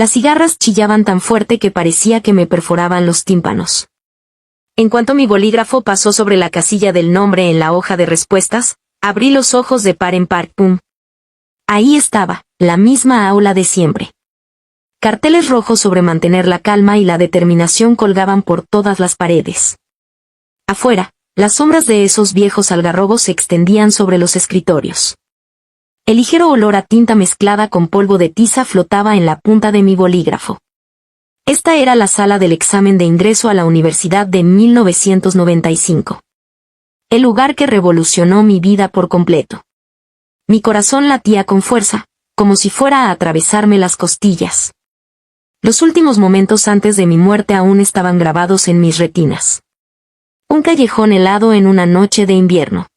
Las cigarras chillaban tan fuerte que parecía que me perforaban los tímpanos. En cuanto mi bolígrafo pasó sobre la casilla del nombre en la hoja de respuestas, abrí los ojos de par en par. ¡Pum! Ahí estaba, la misma aula de siempre. Carteles rojos sobre mantener la calma y la determinación colgaban por todas las paredes. Afuera, las sombras de esos viejos algarrobos se extendían sobre los escritorios. El ligero olor a tinta mezclada con polvo de tiza flotaba en la punta de mi bolígrafo. Esta era la sala del examen de ingreso a la universidad de 1995. El lugar que revolucionó mi vida por completo. Mi corazón latía con fuerza, como si fuera a atravesarme las costillas. Los últimos momentos antes de mi muerte aún estaban grabados en mis retinas. Un callejón helado en una noche de invierno.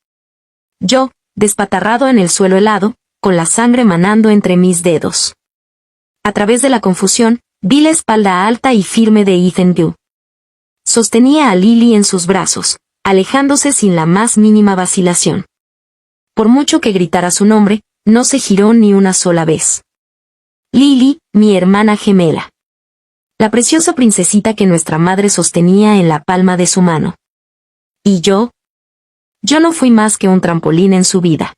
Yo, despatarrado en el suelo helado, con la sangre manando entre mis dedos. A través de la confusión, vi la espalda alta y firme de Ethan Gu. Sostenía a Lily en sus brazos, alejándose sin la más mínima vacilación. Por mucho que gritara su nombre, no se giró ni una sola vez. Lily, mi hermana gemela. La preciosa princesita que nuestra madre sostenía en la palma de su mano. ¿Y yo? Yo no fui más que un trampolín en su vida.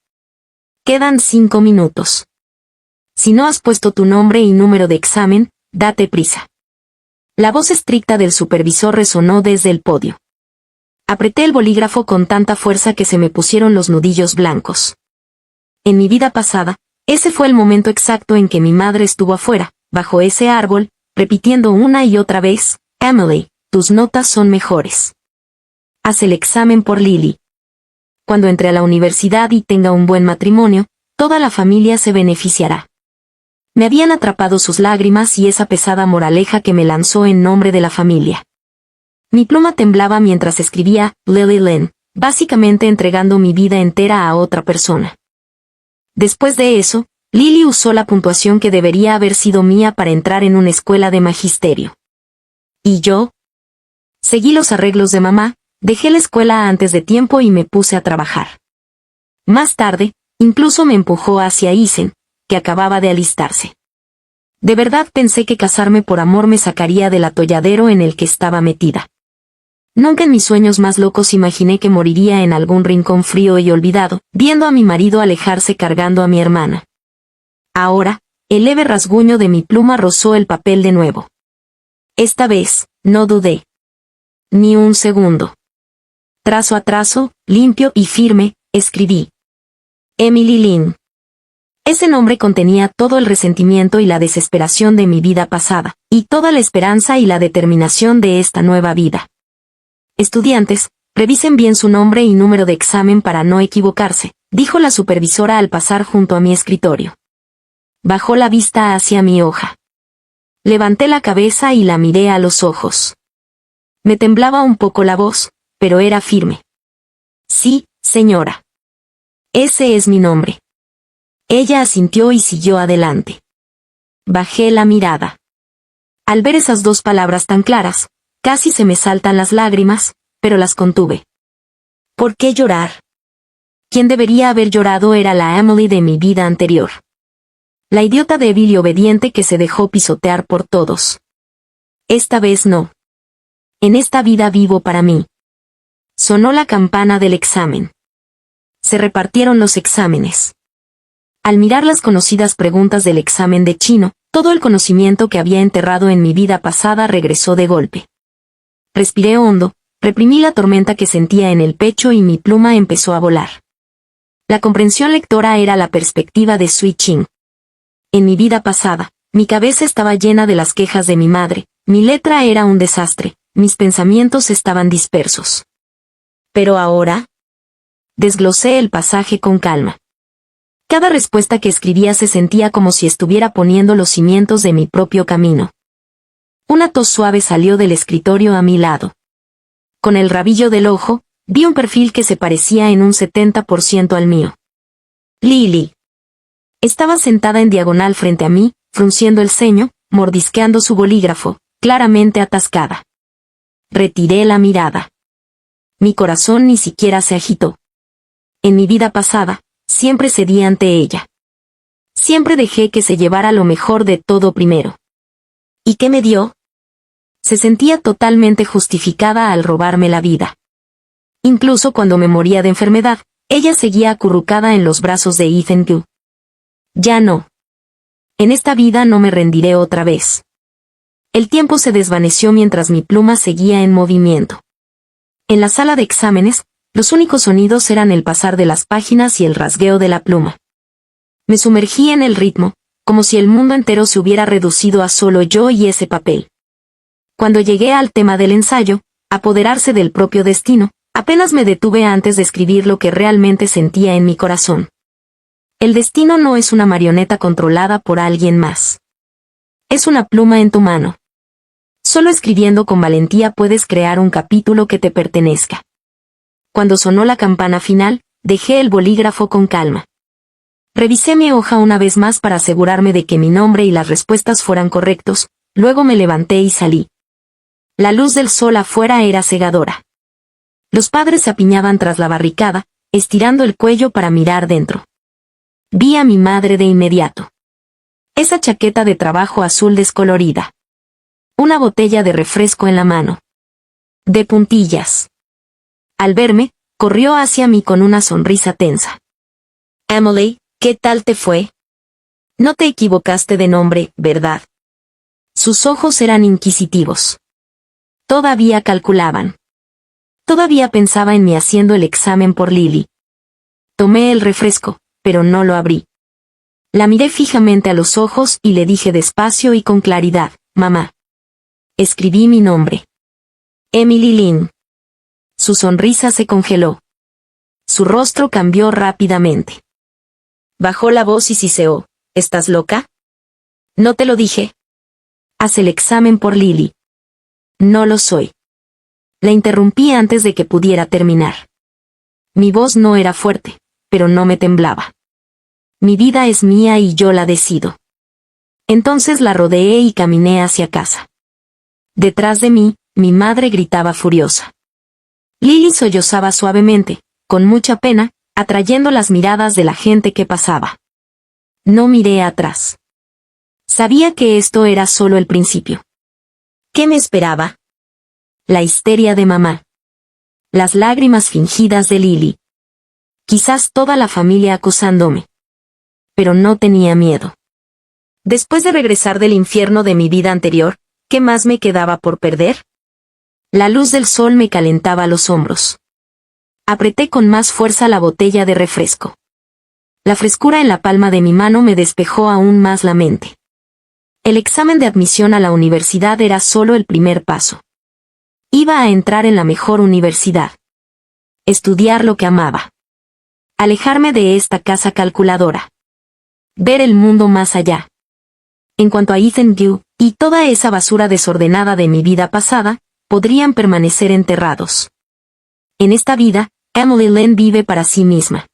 Quedan 5 minutos. Si no has puesto tu nombre y número de examen, date prisa. La voz estricta del supervisor resonó desde el podio. Apreté el bolígrafo con tanta fuerza que se me pusieron los nudillos blancos. En mi vida pasada, ese fue el momento exacto en que mi madre estuvo afuera, bajo ese árbol, repitiendo una y otra vez, Emily, tus notas son mejores. Haz el examen por Lily. Cuando entre a la universidad y tenga un buen matrimonio, toda la familia se beneficiará. Me habían atrapado sus lágrimas y esa pesada moraleja que me lanzó en nombre de la familia. Mi pluma temblaba mientras escribía Lily Lynn, básicamente entregando mi vida entera a otra persona. Después de eso, Lily usó la puntuación que debería haber sido mía para entrar en una escuela de magisterio. ¿Y yo? Seguí los arreglos de mamá, dejé la escuela antes de tiempo y me puse a trabajar. Más tarde, incluso me empujó hacia Isen, que acababa de alistarse. De verdad pensé que casarme por amor me sacaría del atolladero en el que estaba metida. Nunca en mis sueños más locos imaginé que moriría en algún rincón frío y olvidado, viendo a mi marido alejarse cargando a mi hermana. Ahora, el leve rasguño de mi pluma rozó el papel de nuevo. Esta vez, no dudé. Ni un segundo. Trazo a trazo, limpio y firme, escribí. Emily Lynn. Ese nombre contenía todo el resentimiento y la desesperación de mi vida pasada, y toda la esperanza y la determinación de esta nueva vida. Estudiantes, revisen bien su nombre y número de examen para no equivocarse, dijo la supervisora al pasar junto a mi escritorio. Bajó la vista hacia mi hoja. Levanté la cabeza y la miré a los ojos. Me temblaba un poco la voz, pero era firme. Sí, señora. Ese es mi nombre. Ella asintió y siguió adelante. Bajé la mirada. Al ver esas dos palabras tan claras, casi se me saltan las lágrimas, pero las contuve. ¿Por qué llorar? Quien debería haber llorado era la Emily de mi vida anterior. La idiota débil y obediente que se dejó pisotear por todos. Esta vez no. En esta vida vivo para mí. Sonó la campana del examen. Se repartieron los exámenes. Al mirar las conocidas preguntas del examen de chino, todo el conocimiento que había enterrado en mi vida pasada regresó de golpe. Respiré hondo, reprimí la tormenta que sentía en el pecho y mi pluma empezó a volar. La comprensión lectora era la perspectiva de Sui Ching. En mi vida pasada, mi cabeza estaba llena de las quejas de mi madre, mi letra era un desastre, mis pensamientos estaban dispersos. Pero ahora, desglosé el pasaje con calma. Cada respuesta que escribía se sentía como si estuviera poniendo los cimientos de mi propio camino. Una tos suave salió del escritorio a mi lado. Con el rabillo del ojo, vi un perfil que se parecía en un 70% al mío. Lily. Estaba sentada en diagonal frente a mí, frunciendo el ceño, mordisqueando su bolígrafo, claramente atascada. Retiré la mirada. Mi corazón ni siquiera se agitó. En mi vida pasada, siempre cedí ante ella. Siempre dejé que se llevara lo mejor de todo primero. ¿Y qué me dio? Se sentía totalmente justificada al robarme la vida. Incluso cuando me moría de enfermedad, ella seguía acurrucada en los brazos de Ethan Gu. Ya no. En esta vida no me rendiré otra vez. El tiempo se desvaneció mientras mi pluma seguía en movimiento. En la sala de exámenes, los únicos sonidos eran el pasar de las páginas y el rasgueo de la pluma. Me sumergí en el ritmo, como si el mundo entero se hubiera reducido a solo yo y ese papel. Cuando llegué al tema del ensayo, apoderarse del propio destino, apenas me detuve antes de escribir lo que realmente sentía en mi corazón. El destino no es una marioneta controlada por alguien más. Es una pluma en tu mano. Solo escribiendo con valentía puedes crear un capítulo que te pertenezca. Cuando sonó la campana final, dejé el bolígrafo con calma. Revisé mi hoja una vez más para asegurarme de que mi nombre y las respuestas fueran correctos, luego me levanté y salí. La luz del sol afuera era cegadora. Los padres se apiñaban tras la barricada, estirando el cuello para mirar dentro. Vi a mi madre de inmediato. Esa chaqueta de trabajo azul descolorida. Una botella de refresco en la mano. De puntillas. Al verme, corrió hacia mí con una sonrisa tensa. Emily, ¿qué tal te fue? No te equivocaste de nombre, ¿verdad? Sus ojos eran inquisitivos. Todavía calculaban. Todavía pensaba en mí haciendo el examen por Lily. Tomé el refresco, pero no lo abrí. La miré fijamente a los ojos y le dije despacio y con claridad, mamá. Escribí mi nombre. Emily Lynn. Su sonrisa se congeló. Su rostro cambió rápidamente. Bajó la voz y siseó, ¿estás loca? ¿No te lo dije? Haz el examen por Lily. No lo soy. La interrumpí antes de que pudiera terminar. Mi voz no era fuerte, pero no me temblaba. Mi vida es mía y yo la decido. Entonces la rodeé y caminé hacia casa. Detrás de mí, mi madre gritaba furiosa. Lily sollozaba suavemente, con mucha pena, atrayendo las miradas de la gente que pasaba. No miré atrás. Sabía que esto era solo el principio. ¿Qué me esperaba? La histeria de mamá. Las lágrimas fingidas de Lily. Quizás toda la familia acusándome. Pero no tenía miedo. Después de regresar del infierno de mi vida anterior, ¿qué más me quedaba por perder? La luz del sol me calentaba los hombros. Apreté con más fuerza la botella de refresco. La frescura en la palma de mi mano me despejó aún más la mente. El examen de admisión a la universidad era solo el primer paso. Iba a entrar en la mejor universidad. Estudiar lo que amaba. Alejarme de esta casa calculadora. Ver el mundo más allá. En cuanto a Ethan Gu, y toda esa basura desordenada de mi vida pasada, podrían permanecer enterrados. En esta vida, Emily Lynn vive para sí misma.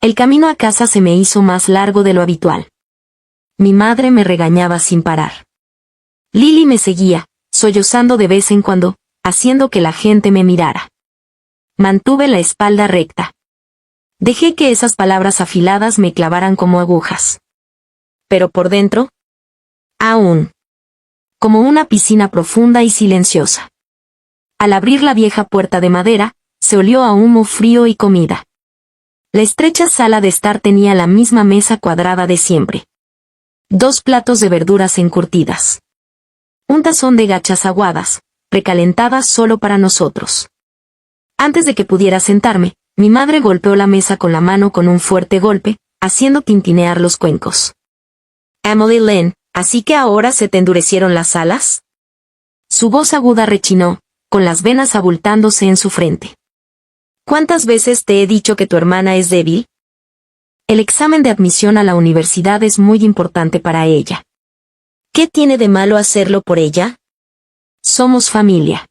El camino a casa se me hizo más largo de lo habitual. Mi madre me regañaba sin parar. Lily me seguía, sollozando de vez en cuando, haciendo que la gente me mirara. Mantuve la espalda recta. Dejé que esas palabras afiladas me clavaran como agujas. Pero por dentro, aún. Como una piscina profunda y silenciosa. Al abrir la vieja puerta de madera, se olió a humo frío y comida. La estrecha sala de estar tenía la misma mesa cuadrada de siempre. 2 platos de verduras encurtidas. Un tazón de gachas aguadas, recalentadas solo para nosotros. Antes de que pudiera sentarme, mi madre golpeó la mesa con la mano con un fuerte golpe, haciendo tintinear los cuencos. Emily Lynn, ¿así que ahora se te endurecieron las alas? Su voz aguda rechinó, con las venas abultándose en su frente. ¿Cuántas veces te he dicho que tu hermana es débil? El examen de admisión a la universidad es muy importante para ella. ¿Qué tiene de malo hacerlo por ella? Somos familia.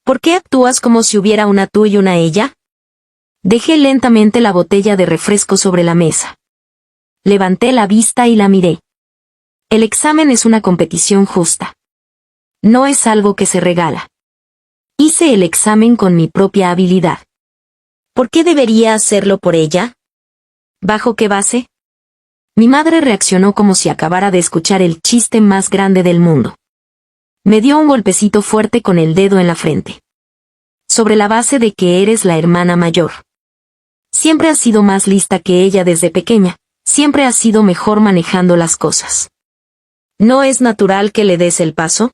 ¿Por qué actúas como si hubiera una tú y una ella? Dejé lentamente la botella de refresco sobre la mesa. Levanté la vista y la miré. El examen es una competición justa. No es algo que se regala. Hice el examen con mi propia habilidad. ¿Por qué debería hacerlo por ella? ¿Bajo qué base? Mi madre reaccionó como si acabara de escuchar el chiste más grande del mundo. Me dio un golpecito fuerte con el dedo en la frente. Sobre la base de que eres la hermana mayor. Siempre has sido más lista que ella desde pequeña, siempre has sido mejor manejando las cosas. ¿No es natural que le des el paso?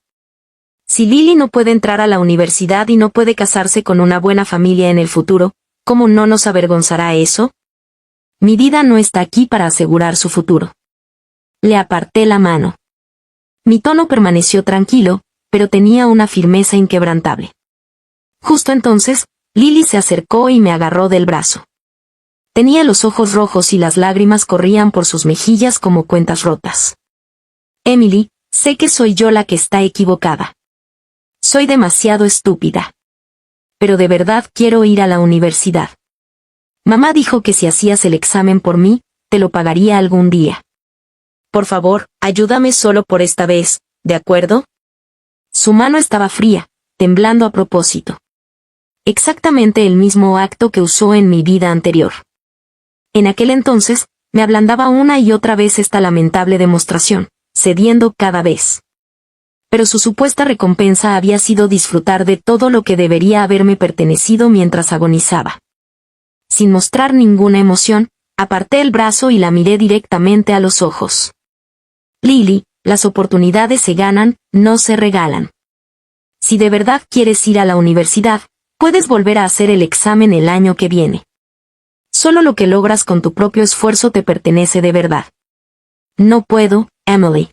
Si Lily no puede entrar a la universidad y no puede casarse con una buena familia en el futuro, ¿cómo no nos avergonzará eso? Mi vida no está aquí para asegurar su futuro. Le aparté la mano. Mi tono permaneció tranquilo, pero tenía una firmeza inquebrantable. Justo entonces, Lily se acercó y me agarró del brazo. Tenía los ojos rojos y las lágrimas corrían por sus mejillas como cuentas rotas. Emily, sé que soy yo la que está equivocada. Soy demasiado estúpida. Pero de verdad quiero ir a la universidad. Mamá dijo que si hacías el examen por mí, te lo pagaría algún día. Por favor, ayúdame solo por esta vez, ¿de acuerdo? Su mano estaba fría, temblando a propósito. Exactamente el mismo acto que usó en mi vida anterior. En aquel entonces, me ablandaba una y otra vez esta lamentable demostración, cediendo cada vez. Pero su supuesta recompensa había sido disfrutar de todo lo que debería haberme pertenecido mientras agonizaba. Sin mostrar ninguna emoción, aparté el brazo y la miré directamente a los ojos. Lily, las oportunidades se ganan, no se regalan. Si de verdad quieres ir a la universidad, puedes volver a hacer el examen el año que viene. Solo lo que logras con tu propio esfuerzo te pertenece de verdad. No puedo, Emily.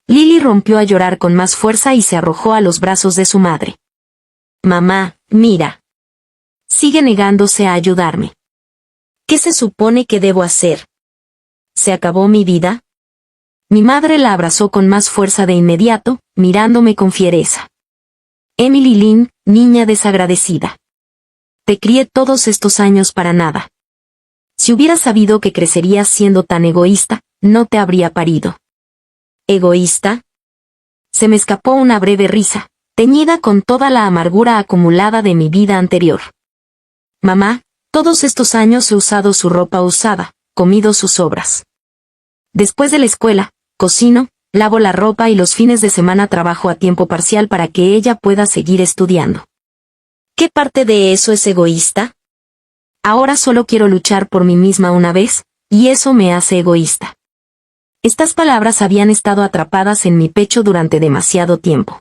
Lily rompió a llorar con más fuerza y se arrojó a los brazos de su madre. Mamá, mira. Sigue negándose a ayudarme. ¿Qué se supone que debo hacer? ¿Se acabó mi vida? Mi madre la abrazó con más fuerza de inmediato, mirándome con fiereza. Emily Lynn, niña desagradecida. Te crié todos estos años para nada. Si hubieras sabido que crecerías siendo tan egoísta, no te habría parido. ¿Egoísta? Se me escapó una breve risa, teñida con toda la amargura acumulada de mi vida anterior. Mamá, todos estos años he usado su ropa usada, comido sus sobras. Después de la escuela, cocino, lavo la ropa y los fines de semana trabajo a tiempo parcial para que ella pueda seguir estudiando. ¿Qué parte de eso es egoísta? Ahora solo quiero luchar por mí misma una vez, y eso me hace egoísta. Estas palabras habían estado atrapadas en mi pecho durante demasiado tiempo.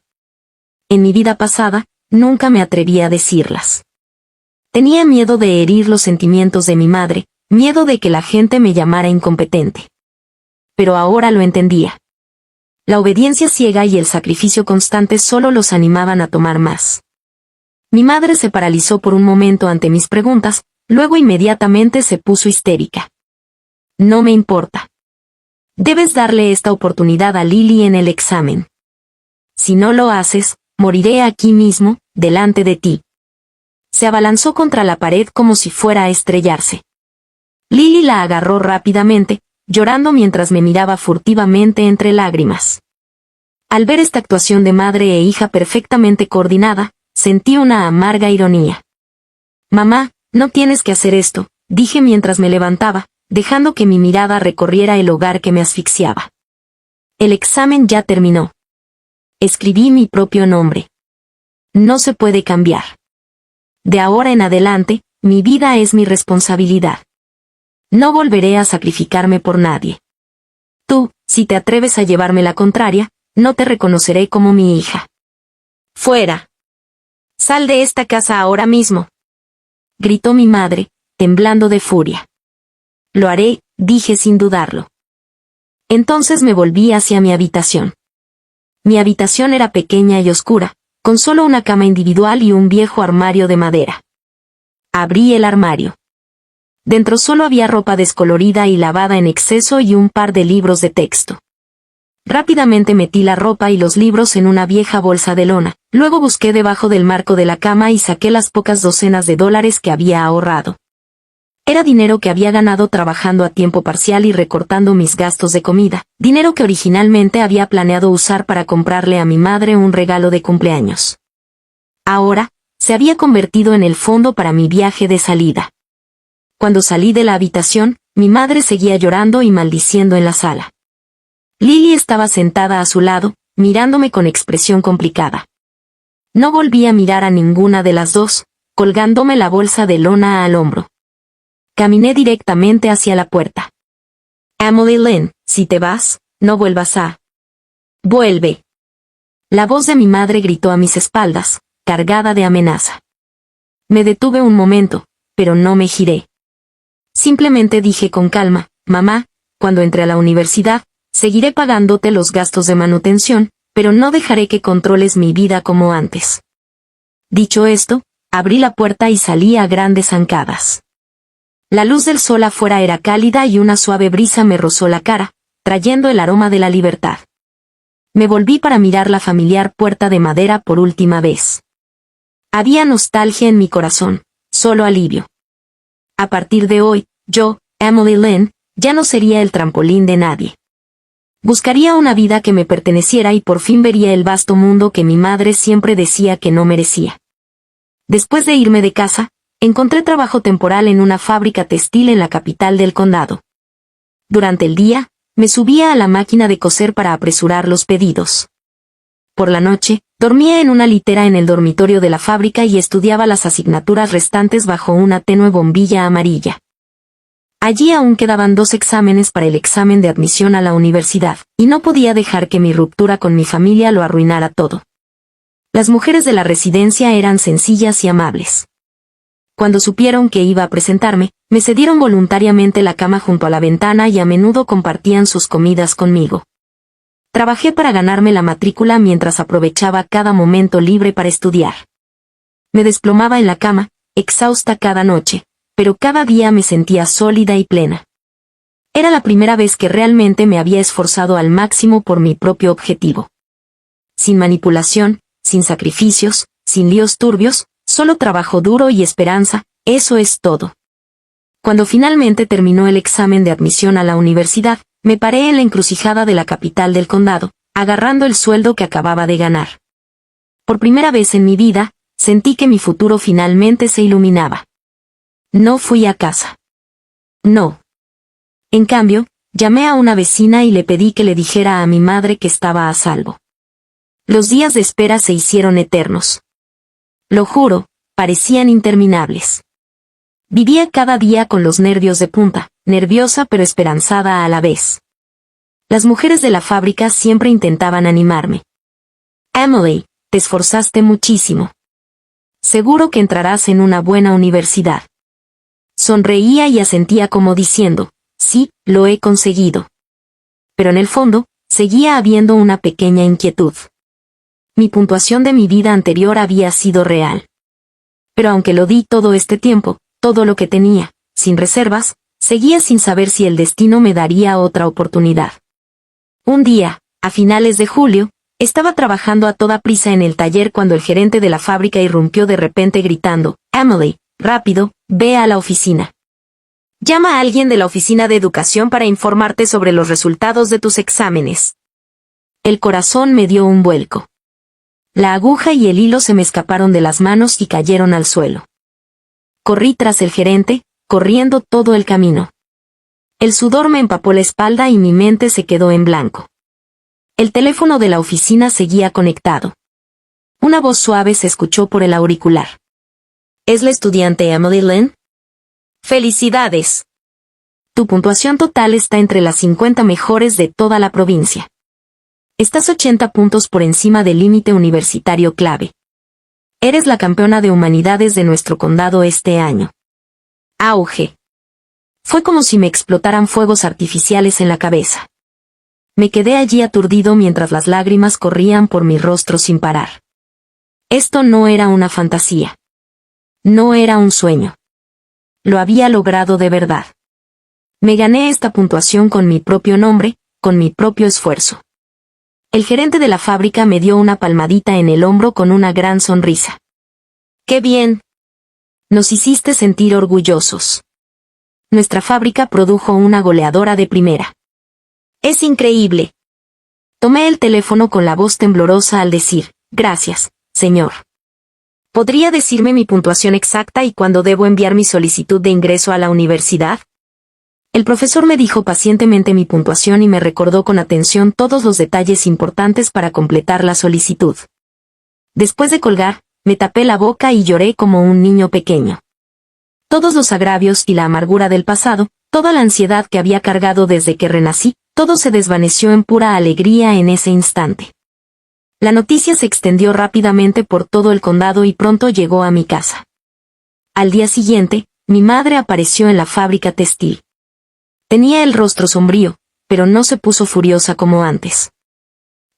En mi vida pasada, nunca me atreví a decirlas. Tenía miedo de herir los sentimientos de mi madre, miedo de que la gente me llamara incompetente. Pero ahora lo entendía. La obediencia ciega y el sacrificio constante solo los animaban a tomar más. Mi madre se paralizó por un momento ante mis preguntas, luego inmediatamente se puso histérica. No me importa. Debes darle esta oportunidad a Lily en el examen. Si no lo haces, moriré aquí mismo, delante de ti. Se abalanzó contra la pared como si fuera a estrellarse. Lily la agarró rápidamente, llorando mientras me miraba furtivamente entre lágrimas. Al ver esta actuación de madre e hija perfectamente coordinada, sentí una amarga ironía. Mamá, no tienes que hacer esto, dije mientras me levantaba, dejando que mi mirada recorriera el hogar que me asfixiaba. El examen ya terminó. Escribí mi propio nombre. No se puede cambiar. De ahora en adelante, mi vida es mi responsabilidad. No volveré a sacrificarme por nadie. Tú, si te atreves a llevarme la contraria, no te reconoceré como mi hija. ¡Fuera! ¡Sal de esta casa ahora mismo!, gritó mi madre, temblando de furia. Lo haré, dije sin dudarlo. Entonces me volví hacia mi habitación. Mi habitación era pequeña y oscura, con solo una cama individual y un viejo armario de madera. Abrí el armario. Dentro solo había ropa descolorida y lavada en exceso y un par de libros de texto. Rápidamente metí la ropa y los libros en una vieja bolsa de lona, luego busqué debajo del marco de la cama y saqué las pocas docenas de dólares que había ahorrado. Era dinero que había ganado trabajando a tiempo parcial y recortando mis gastos de comida, dinero que originalmente había planeado usar para comprarle a mi madre un regalo de cumpleaños. Ahora, se había convertido en el fondo para mi viaje de salida. Cuando salí de la habitación, mi madre seguía llorando y maldiciendo en la sala. Lily estaba sentada a su lado, mirándome con expresión complicada. No volví a mirar a ninguna de las dos, colgándome la bolsa de lona al hombro. Caminé directamente hacia la puerta. Emily Lynn, si te vas, no vuelvas a... Vuelve. La voz de mi madre gritó a mis espaldas, cargada de amenaza. Me detuve un momento, pero no me giré. Simplemente dije con calma, mamá, cuando entre a la universidad, seguiré pagándote los gastos de manutención, pero no dejaré que controles mi vida como antes. Dicho esto, abrí la puerta y salí a grandes zancadas. La luz del sol afuera era cálida y una suave brisa me rozó la cara, trayendo el aroma de la libertad. Me volví para mirar la familiar puerta de madera por última vez. Había nostalgia en mi corazón, solo alivio. A partir de hoy, yo, Emily Lynn, ya no sería el trampolín de nadie. Buscaría una vida que me perteneciera y por fin vería el vasto mundo que mi madre siempre decía que no merecía. Después de irme de casa, encontré trabajo temporal en una fábrica textil en la capital del condado. Durante el día, me subía a la máquina de coser para apresurar los pedidos. Por la noche, dormía en una litera en el dormitorio de la fábrica y estudiaba las asignaturas restantes bajo una tenue bombilla amarilla. Allí aún quedaban 2 exámenes para el examen de admisión a la universidad, y no podía dejar que mi ruptura con mi familia lo arruinara todo. Las mujeres de la residencia eran sencillas y amables. Cuando supieron que iba a presentarme, me cedieron voluntariamente la cama junto a la ventana y a menudo compartían sus comidas conmigo. Trabajé para ganarme la matrícula mientras aprovechaba cada momento libre para estudiar. Me desplomaba en la cama, exhausta cada noche, pero cada día me sentía sólida y plena. Era la primera vez que realmente me había esforzado al máximo por mi propio objetivo. Sin manipulación, sin sacrificios, sin líos turbios, solo trabajo duro y esperanza, eso es todo. Cuando finalmente terminó el examen de admisión a la universidad, me paré en la encrucijada de la capital del condado, agarrando el sueldo que acababa de ganar. Por primera vez en mi vida, sentí que mi futuro finalmente se iluminaba. No fui a casa. No. En cambio, llamé a una vecina y le pedí que le dijera a mi madre que estaba a salvo. Los días de espera se hicieron eternos. Lo juro, parecían interminables. Vivía cada día con los nervios de punta, nerviosa pero esperanzada a la vez. Las mujeres de la fábrica siempre intentaban animarme. Emily, te esforzaste muchísimo. Seguro que entrarás en una buena universidad. Sonreía y asentía como diciendo, sí, lo he conseguido. Pero en el fondo, seguía habiendo una pequeña inquietud. Mi puntuación de mi vida anterior había sido real. Pero aunque lo di todo este tiempo, todo lo que tenía, sin reservas, seguía sin saber si el destino me daría otra oportunidad. Un día, a finales de julio, estaba trabajando a toda prisa en el taller cuando el gerente de la fábrica irrumpió de repente gritando, Emily, rápido, ve a la oficina. Llama a alguien de la oficina de educación para informarte sobre los resultados de tus exámenes. El corazón me dio un vuelco. La aguja y el hilo se me escaparon de las manos y cayeron al suelo. Corrí tras el gerente, corriendo todo el camino. El sudor me empapó la espalda y mi mente se quedó en blanco. El teléfono de la oficina seguía conectado. Una voz suave se escuchó por el auricular. ¿Es la estudiante Emily Lynn? ¡Felicidades! Tu puntuación total está entre las 50 mejores de toda la provincia. Estás 80 puntos por encima del límite universitario clave. Eres la campeona de humanidades de nuestro condado este año. Auge. Fue como si me explotaran fuegos artificiales en la cabeza. Me quedé allí aturdido mientras las lágrimas corrían por mi rostro sin parar. Esto no era una fantasía. No era un sueño. Lo había logrado de verdad. Me gané esta puntuación con mi propio nombre, con mi propio esfuerzo. El gerente de la fábrica me dio una palmadita en el hombro con una gran sonrisa. ¡Qué bien! Nos hiciste sentir orgullosos. Nuestra fábrica produjo una goleadora de primera. ¡Es increíble! Tomé el teléfono con la voz temblorosa al decir, gracias, señor. ¿Podría decirme mi puntuación exacta y cuándo debo enviar mi solicitud de ingreso a la universidad? El profesor me dijo pacientemente mi puntuación y me recordó con atención todos los detalles importantes para completar la solicitud. Después de colgar, me tapé la boca y lloré como un niño pequeño. Todos los agravios y la amargura del pasado, toda la ansiedad que había cargado desde que renací, todo se desvaneció en pura alegría en ese instante. La noticia se extendió rápidamente por todo el condado y pronto llegó a mi casa. Al día siguiente, mi madre apareció en la fábrica textil. Tenía el rostro sombrío, pero no se puso furiosa como antes.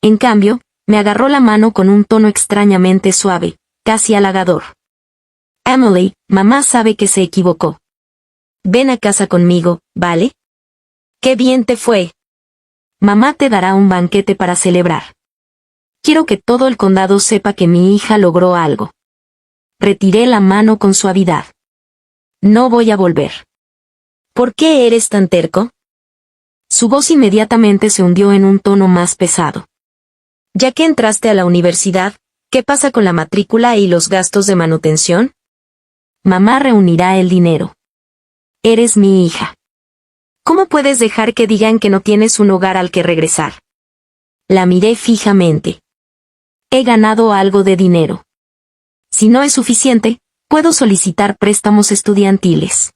En cambio, me agarró la mano con un tono extrañamente suave, casi halagador. Emily, mamá sabe que se equivocó. Ven a casa conmigo, ¿vale? ¡Qué bien te fue! Mamá te dará un banquete para celebrar. Quiero que todo el condado sepa que mi hija logró algo. Retiré la mano con suavidad. No voy a volver. ¿Por qué eres tan terco? Su voz inmediatamente se hundió en un tono más pesado. Ya que entraste a la universidad, ¿qué pasa con la matrícula y los gastos de manutención? Mamá reunirá el dinero. Eres mi hija. ¿Cómo puedes dejar que digan que no tienes un hogar al que regresar? La miré fijamente. He ganado algo de dinero. Si no es suficiente, puedo solicitar préstamos estudiantiles.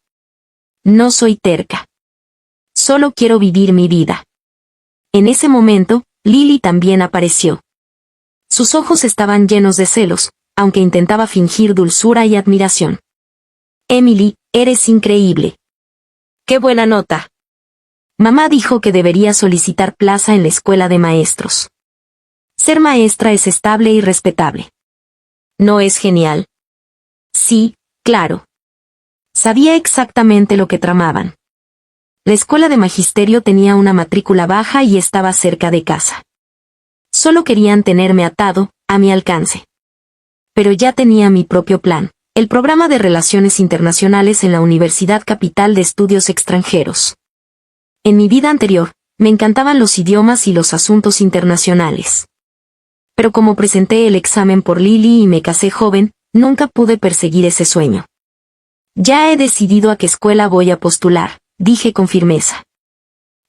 No soy terca. Solo quiero vivir mi vida. En ese momento, Lily también apareció. Sus ojos estaban llenos de celos, aunque intentaba fingir dulzura y admiración. Emily, eres increíble. ¡Qué buena nota! Mamá dijo que debería solicitar plaza en la escuela de maestros. Ser maestra es estable y respetable. ¿No es genial? Sí, claro. Sabía exactamente lo que tramaban. La escuela de magisterio tenía una matrícula baja y estaba cerca de casa. Solo querían tenerme atado, a mi alcance. Pero ya tenía mi propio plan, el programa de Relaciones Internacionales en la Universidad Capital de Estudios Extranjeros. En mi vida anterior, me encantaban los idiomas y los asuntos internacionales. Pero como presenté el examen por Lily y me casé joven, nunca pude perseguir ese sueño. Ya he decidido a qué escuela voy a postular, dije con firmeza.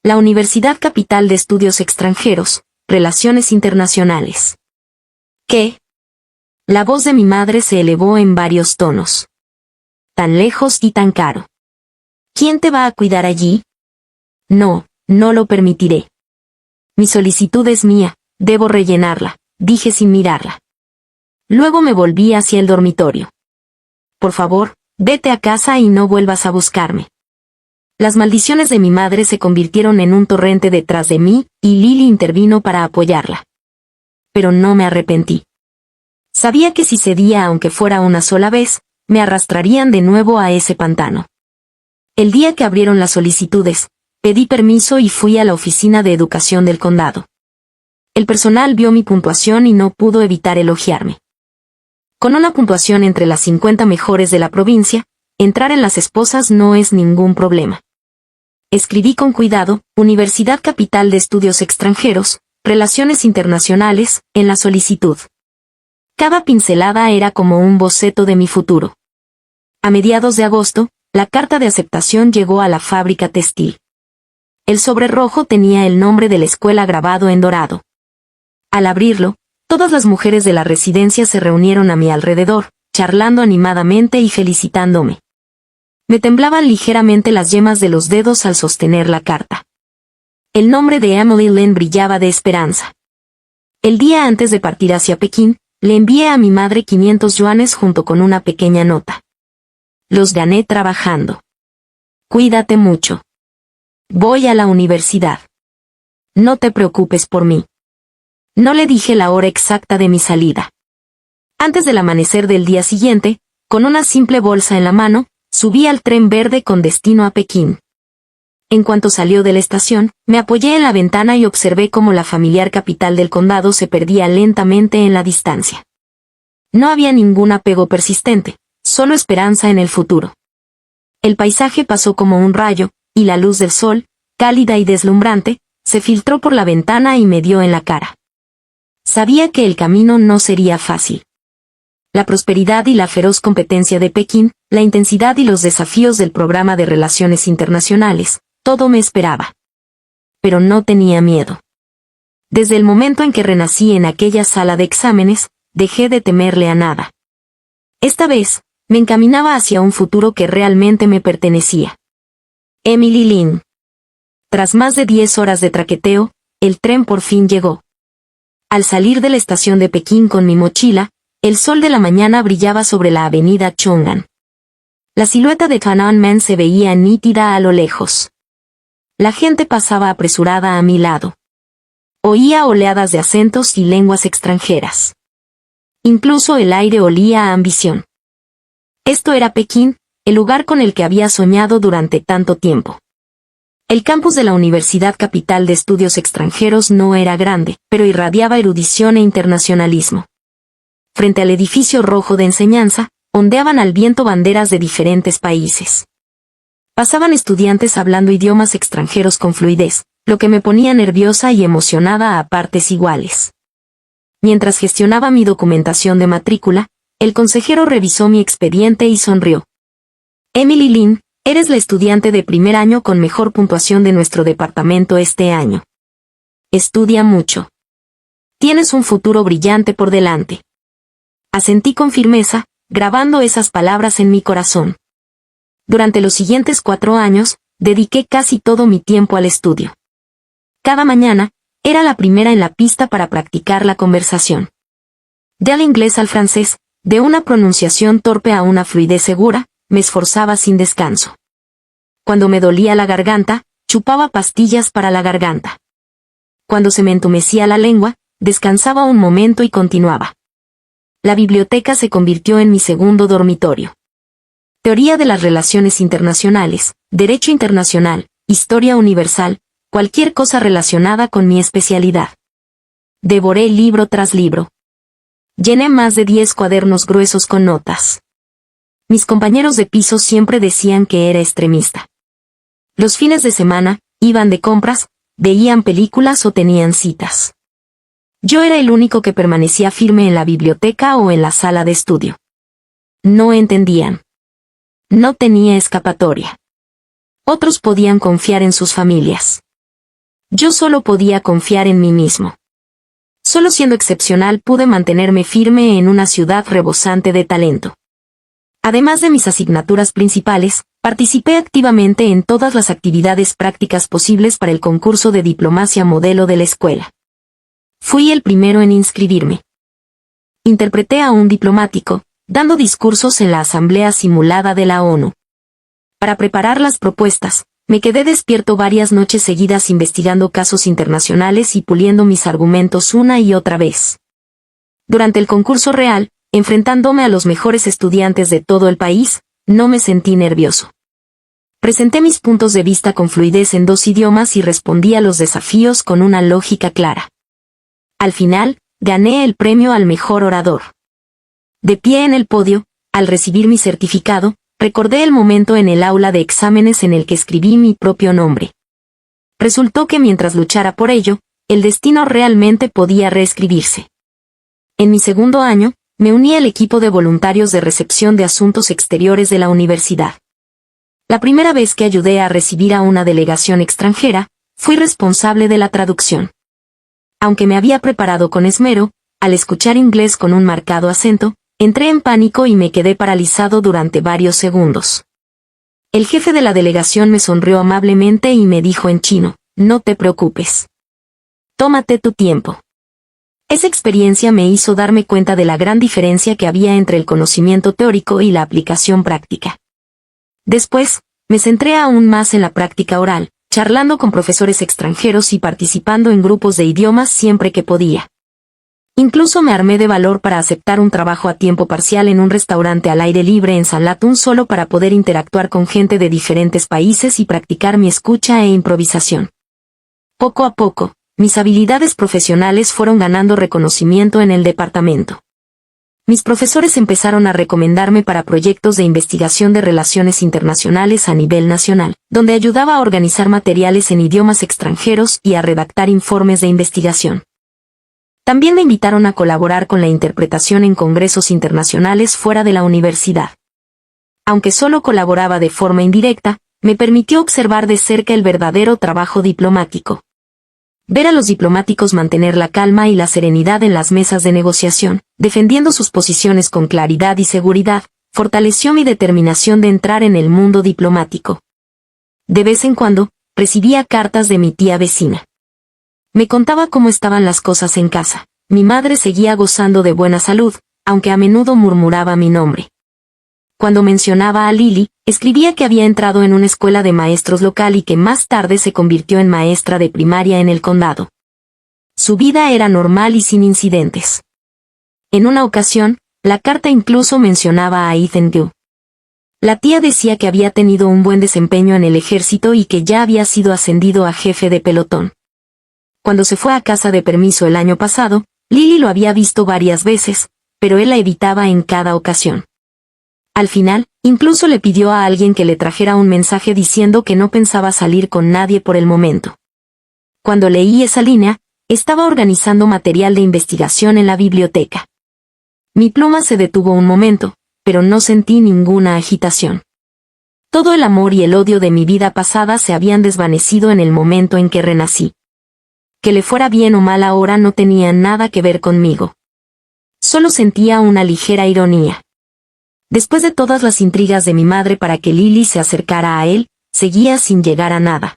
La Universidad Capital de Estudios Extranjeros, Relaciones Internacionales. ¿Qué? La voz de mi madre se elevó en varios tonos. Tan lejos y tan caro. ¿Quién te va a cuidar allí? No, no lo permitiré. Mi solicitud es mía, debo rellenarla, dije sin mirarla. Luego me volví hacia el dormitorio. Por favor, vete a casa y no vuelvas a buscarme. Las maldiciones de mi madre se convirtieron en un torrente detrás de mí, y Lily intervino para apoyarla. Pero no me arrepentí. Sabía que si cedía aunque fuera una sola vez, me arrastrarían de nuevo a ese pantano. El día que abrieron las solicitudes, pedí permiso y fui a la oficina de educación del condado. El personal vio mi puntuación y no pudo evitar elogiarme. Con una puntuación entre las 50 mejores de la provincia, entrar en las esposas no es ningún problema. Escribí con cuidado, Universidad Capital de Estudios Extranjeros, Relaciones Internacionales, en la solicitud. Cada pincelada era como un boceto de mi futuro. A mediados de agosto, la carta de aceptación llegó a la fábrica textil. El sobre rojo tenía el nombre de la escuela grabado en dorado. Al abrirlo, todas las mujeres de la residencia se reunieron a mi alrededor, charlando animadamente y felicitándome. Me temblaban ligeramente las yemas de los dedos al sostener la carta. El nombre de Emily Lynn brillaba de esperanza. El día antes de partir hacia Pekín, le envié a mi madre 500 yuanes junto con una pequeña nota. Los gané trabajando. Cuídate mucho. Voy a la universidad. No te preocupes por mí. No le dije la hora exacta de mi salida. Antes del amanecer del día siguiente, con una simple bolsa en la mano, subí al tren verde con destino a Pekín. En cuanto salió de la estación, me apoyé en la ventana y observé cómo la familiar capital del condado se perdía lentamente en la distancia. No había ningún apego persistente, solo esperanza en el futuro. El paisaje pasó como un rayo, y la luz del sol, cálida y deslumbrante, se filtró por la ventana y me dio en la cara. Sabía que el camino no sería fácil. La prosperidad y la feroz competencia de Pekín, la intensidad y los desafíos del programa de Relaciones Internacionales, todo me esperaba. Pero no tenía miedo. Desde el momento en que renací en aquella sala de exámenes, dejé de temerle a nada. Esta vez, me encaminaba hacia un futuro que realmente me pertenecía. Emily Lynn. Tras más de 10 horas de traqueteo, el tren por fin llegó. Al salir de la estación de Pekín con mi mochila, el sol de la mañana brillaba sobre la avenida Chong'an. La silueta de Tiananmen se veía nítida a lo lejos. La gente pasaba apresurada a mi lado. Oía oleadas de acentos y lenguas extranjeras. Incluso el aire olía a ambición. Esto era Pekín, el lugar con el que había soñado durante tanto tiempo. El campus de la Universidad Capital de Estudios Extranjeros no era grande, pero irradiaba erudición e internacionalismo. Frente al edificio rojo de enseñanza, ondeaban al viento banderas de diferentes países. Pasaban estudiantes hablando idiomas extranjeros con fluidez, lo que me ponía nerviosa y emocionada a partes iguales. Mientras gestionaba mi documentación de matrícula, el consejero revisó mi expediente y sonrió. Emily Lynn, eres la estudiante de primer año con mejor puntuación de nuestro departamento este año. Estudia mucho. Tienes un futuro brillante por delante. Asentí con firmeza, grabando esas palabras en mi corazón. Durante los siguientes 4 años, dediqué casi todo mi tiempo al estudio. Cada mañana, era la primera en la pista para practicar la conversación. Del inglés al francés, de una pronunciación torpe a una fluidez segura, me esforzaba sin descanso. Cuando me dolía la garganta, chupaba pastillas para la garganta. Cuando se me entumecía la lengua, descansaba un momento y continuaba. La biblioteca se convirtió en mi segundo dormitorio. Teoría de las relaciones internacionales, derecho internacional, historia universal, cualquier cosa relacionada con mi especialidad. Devoré libro tras libro. Llené más de 10 cuadernos gruesos con notas. Mis compañeros de piso siempre decían que era extremista. Los fines de semana, iban de compras, veían películas o tenían citas. Yo era el único que permanecía firme en la biblioteca o en la sala de estudio. No entendían. No tenía escapatoria. Otros podían confiar en sus familias. Yo solo podía confiar en mí mismo. Solo siendo excepcional pude mantenerme firme en una ciudad rebosante de talento. Además de mis asignaturas principales, participé activamente en todas las actividades prácticas posibles para el concurso de diplomacia modelo de la escuela. Fui el primero en inscribirme. Interpreté a un diplomático, dando discursos en la asamblea simulada de la ONU. Para preparar las propuestas, me quedé despierto varias noches seguidas investigando casos internacionales y puliendo mis argumentos una y otra vez. Durante el concurso real, enfrentándome a los mejores estudiantes de todo el país, no me sentí nervioso. Presenté mis puntos de vista con fluidez en 2 idiomas y respondí a los desafíos con una lógica clara. Al final, gané el premio al mejor orador. De pie en el podio, al recibir mi certificado, recordé el momento en el aula de exámenes en el que escribí mi propio nombre. Resultó que mientras luchara por ello, el destino realmente podía reescribirse. En mi segundo año, me uní al equipo de voluntarios de recepción de asuntos exteriores de la universidad. La primera vez que ayudé a recibir a una delegación extranjera, fui responsable de la traducción. Aunque me había preparado con esmero, al escuchar inglés con un marcado acento, entré en pánico y me quedé paralizado durante varios segundos. El jefe de la delegación me sonrió amablemente y me dijo en chino, no te preocupes. Tómate tu tiempo. Esa experiencia me hizo darme cuenta de la gran diferencia que había entre el conocimiento teórico y la aplicación práctica. Después, me centré aún más en la práctica oral, charlando con profesores extranjeros y participando en grupos de idiomas siempre que podía. Incluso me armé de valor para aceptar un trabajo a tiempo parcial en un restaurante al aire libre en Sanlatun solo para poder interactuar con gente de diferentes países y practicar mi escucha e improvisación. Poco a poco, mis habilidades profesionales fueron ganando reconocimiento en el departamento. Mis profesores empezaron a recomendarme para proyectos de investigación de relaciones internacionales a nivel nacional, donde ayudaba a organizar materiales en idiomas extranjeros y a redactar informes de investigación. También me invitaron a colaborar con la interpretación en congresos internacionales fuera de la universidad. Aunque solo colaboraba de forma indirecta, me permitió observar de cerca el verdadero trabajo diplomático. Ver a los diplomáticos mantener la calma y la serenidad en las mesas de negociación, defendiendo sus posiciones con claridad y seguridad, fortaleció mi determinación de entrar en el mundo diplomático. De vez en cuando, recibía cartas de mi tía vecina. Me contaba cómo estaban las cosas en casa. Mi madre seguía gozando de buena salud, aunque a menudo murmuraba mi nombre. Cuando mencionaba a Lily, escribía que había entrado en una escuela de maestros local y que más tarde se convirtió en maestra de primaria en el condado. Su vida era normal y sin incidentes. En una ocasión, la carta incluso mencionaba a Ethan Gu. La tía decía que había tenido un buen desempeño en el ejército y que ya había sido ascendido a jefe de pelotón. Cuando se fue a casa de permiso el año pasado, Lily lo había visto varias veces, pero él la evitaba en cada ocasión. Al final, incluso le pidió a alguien que le trajera un mensaje diciendo que no pensaba salir con nadie por el momento. Cuando leí esa línea, estaba organizando material de investigación en la biblioteca. Mi pluma se detuvo un momento, pero no sentí ninguna agitación. Todo el amor y el odio de mi vida pasada se habían desvanecido en el momento en que renací. Que le fuera bien o mal ahora no tenía nada que ver conmigo. Solo sentía una ligera ironía. Después de todas las intrigas de mi madre para que Lily se acercara a él, seguía sin llegar a nada.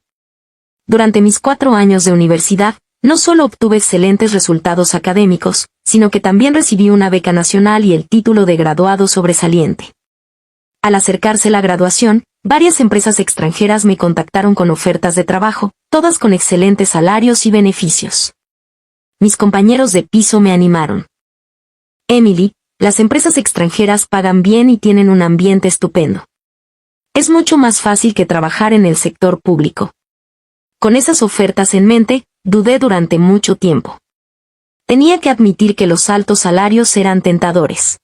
Durante mis 4 años de universidad, no solo obtuve excelentes resultados académicos, sino que también recibí una beca nacional y el título de graduado sobresaliente. Al acercarse la graduación, varias empresas extranjeras me contactaron con ofertas de trabajo, todas con excelentes salarios y beneficios. Mis compañeros de piso me animaron. Emily, las empresas extranjeras pagan bien y tienen un ambiente estupendo. Es mucho más fácil que trabajar en el sector público. Con esas ofertas en mente, dudé durante mucho tiempo. Tenía que admitir que los altos salarios eran tentadores.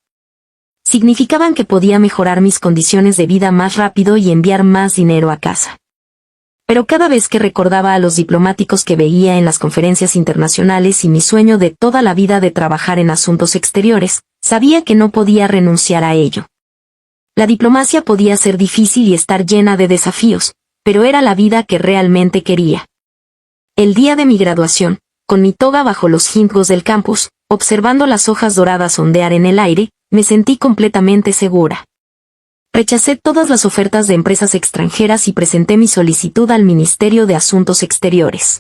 Significaban que podía mejorar mis condiciones de vida más rápido y enviar más dinero a casa. Pero cada vez que recordaba a los diplomáticos que veía en las conferencias internacionales y mi sueño de toda la vida de trabajar en asuntos exteriores, sabía que no podía renunciar a ello. La diplomacia podía ser difícil y estar llena de desafíos, pero era la vida que realmente quería. El día de mi graduación, con mi toga bajo los ginkgos del campus, observando las hojas doradas ondear en el aire, me sentí completamente segura. Rechacé todas las ofertas de empresas extranjeras y presenté mi solicitud al Ministerio de Asuntos Exteriores.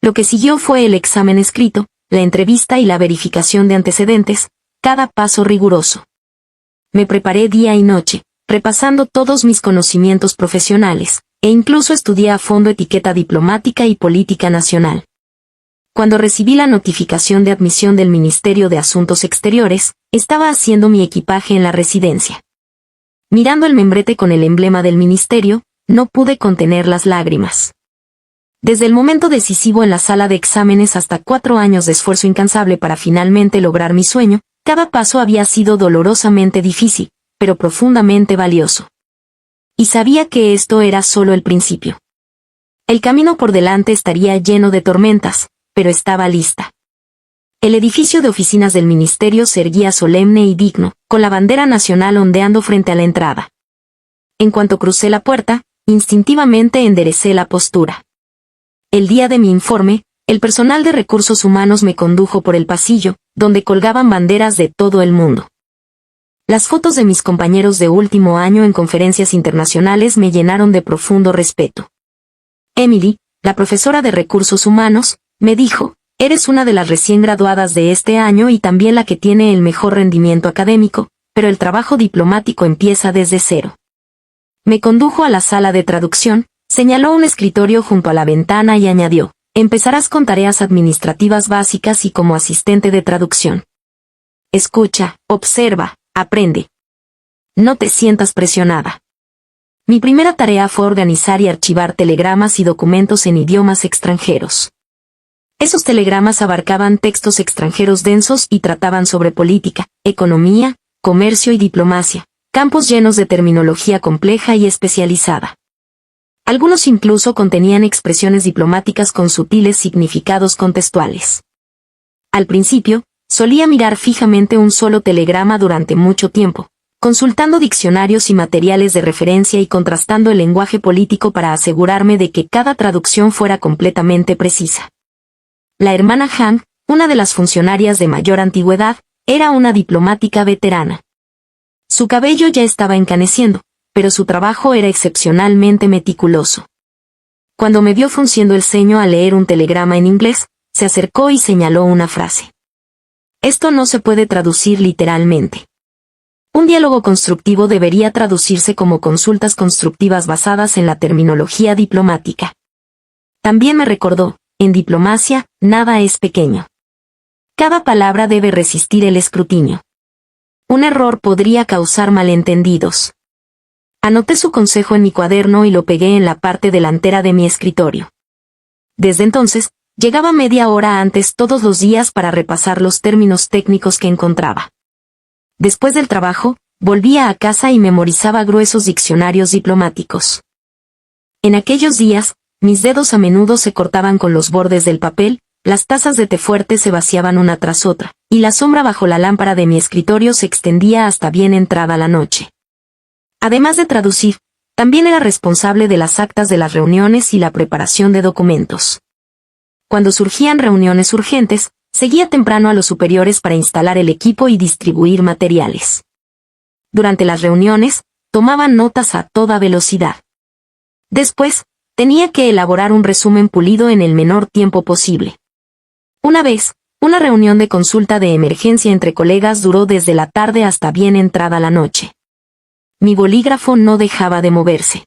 Lo que siguió fue el examen escrito, la entrevista y la verificación de antecedentes, cada paso riguroso. Me preparé día y noche, repasando todos mis conocimientos profesionales, e incluso estudié a fondo etiqueta diplomática y política nacional. Cuando recibí la notificación de admisión del Ministerio de Asuntos Exteriores, estaba haciendo mi equipaje en la residencia. Mirando el membrete con el emblema del ministerio, no pude contener las lágrimas. Desde el momento decisivo en la sala de exámenes hasta 4 años de esfuerzo incansable para finalmente lograr mi sueño, cada paso había sido dolorosamente difícil, pero profundamente valioso. Y sabía que esto era solo el principio. El camino por delante estaría lleno de tormentas, pero estaba lista. El edificio de oficinas del ministerio se erguía solemne y digno, con la bandera nacional ondeando frente a la entrada. En cuanto crucé la puerta, instintivamente enderecé la postura. El día de mi informe, el personal de recursos humanos me condujo por el pasillo, donde colgaban banderas de todo el mundo. Las fotos de mis compañeros de último año en conferencias internacionales me llenaron de profundo respeto. Emily, la profesora de recursos humanos, me dijo: eres una de las recién graduadas de este año y también la que tiene el mejor rendimiento académico, pero el trabajo diplomático empieza desde cero. Me condujo a la sala de traducción, señaló un escritorio junto a la ventana y añadió: empezarás con tareas administrativas básicas y como asistente de traducción. Escucha, observa, aprende. No te sientas presionada. Mi primera tarea fue organizar y archivar telegramas y documentos en idiomas extranjeros. Esos telegramas abarcaban textos extranjeros densos y trataban sobre política, economía, comercio y diplomacia, campos llenos de terminología compleja y especializada. Algunos incluso contenían expresiones diplomáticas con sutiles significados contextuales. Al principio, solía mirar fijamente un solo telegrama durante mucho tiempo, consultando diccionarios y materiales de referencia y contrastando el lenguaje político para asegurarme de que cada traducción fuera completamente precisa. La hermana Hank, una de las funcionarias de mayor antigüedad, era una diplomática veterana. Su cabello ya estaba encaneciendo, pero su trabajo era excepcionalmente meticuloso. Cuando me vio frunciendo el ceño al leer un telegrama en inglés, se acercó y señaló una frase. Esto no se puede traducir literalmente. Un diálogo constructivo debería traducirse como consultas constructivas basadas en la terminología diplomática. También me recordó, en diplomacia, nada es pequeño. Cada palabra debe resistir el escrutinio. Un error podría causar malentendidos. Anoté su consejo en mi cuaderno y lo pegué en la parte delantera de mi escritorio. Desde entonces, llegaba media hora antes todos los días para repasar los términos técnicos que encontraba. Después del trabajo, volvía a casa y memorizaba gruesos diccionarios diplomáticos. En aquellos días, mis dedos a menudo se cortaban con los bordes del papel, las tazas de té fuerte se vaciaban una tras otra, y la sombra bajo la lámpara de mi escritorio se extendía hasta bien entrada la noche. Además de traducir, también era responsable de las actas de las reuniones y la preparación de documentos. Cuando surgían reuniones urgentes, seguía temprano a los superiores para instalar el equipo y distribuir materiales. Durante las reuniones, tomaban notas a toda velocidad. Después, tenía que elaborar un resumen pulido en el menor tiempo posible. Una vez, una reunión de consulta de emergencia entre colegas duró desde la tarde hasta bien entrada la noche. Mi bolígrafo no dejaba de moverse.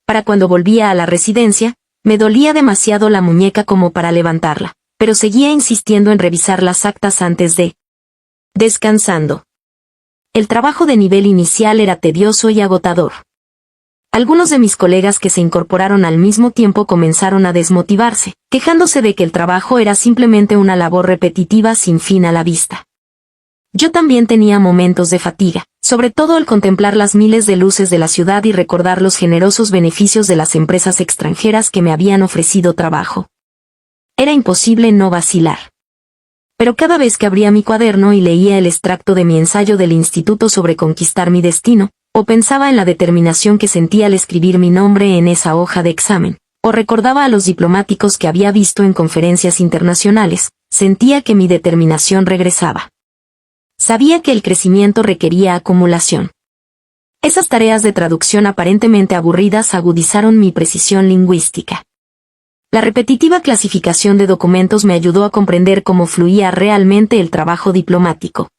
Para cuando volvía a la residencia, me dolía demasiado la muñeca como para levantarla, pero seguía insistiendo en revisar las actas antes de descansando. El trabajo de nivel inicial era tedioso y agotador. Algunos de mis colegas que se incorporaron al mismo tiempo comenzaron a desmotivarse, quejándose de que el trabajo era simplemente una labor repetitiva sin fin a la vista. Yo también tenía momentos de fatiga, sobre todo al contemplar las miles de luces de la ciudad y recordar los generosos beneficios de las empresas extranjeras que me habían ofrecido trabajo. Era imposible no vacilar. Pero cada vez que abría mi cuaderno y leía el extracto de mi ensayo del instituto sobre conquistar mi destino, o pensaba en la determinación que sentía al escribir mi nombre en esa hoja de examen, o recordaba a los diplomáticos que había visto en conferencias internacionales, sentía que mi determinación regresaba. Sabía que el crecimiento requería acumulación. Esas tareas de traducción aparentemente aburridas agudizaron mi precisión lingüística. La repetitiva clasificación de documentos me ayudó a comprender cómo fluía realmente el trabajo diplomático.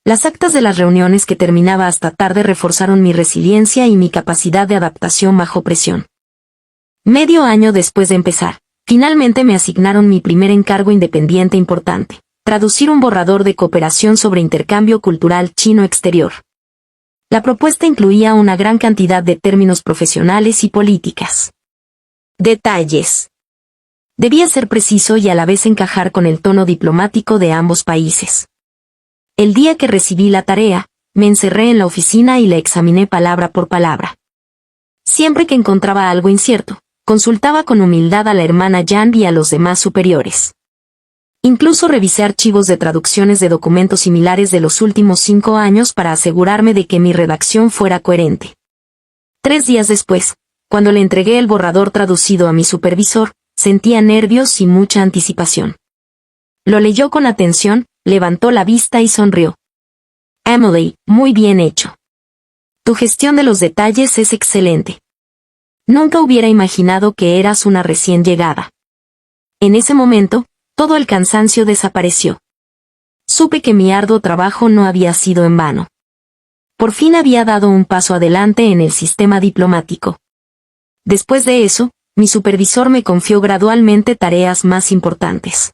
Las actas de las reuniones que terminaba hasta tarde reforzaron mi resiliencia y mi capacidad de adaptación bajo presión. Medio año después de empezar, finalmente me asignaron mi primer encargo independiente importante: traducir un borrador de cooperación sobre intercambio cultural chino exterior. La propuesta incluía una gran cantidad de términos profesionales y políticas. Detalles. Debía ser preciso y a la vez encajar con el tono diplomático de ambos países. El día que recibí la tarea, me encerré en la oficina y la examiné palabra por palabra. Siempre que encontraba algo incierto, consultaba con humildad a la hermana Jan y a los demás superiores. Incluso revisé archivos de traducciones de documentos similares de los últimos 5 años para asegurarme de que mi redacción fuera coherente. 3 días después, cuando le entregué el borrador traducido a mi supervisor, sentía nervios y mucha anticipación. Lo leyó con atención, levantó la vista y sonrió. Emily, muy bien hecho. Tu gestión de los detalles es excelente. Nunca hubiera imaginado que eras una recién llegada. En ese momento, todo el cansancio desapareció. Supe que mi arduo trabajo no había sido en vano. Por fin había dado un paso adelante en el sistema diplomático. Después de eso, mi supervisor me confió gradualmente tareas más importantes.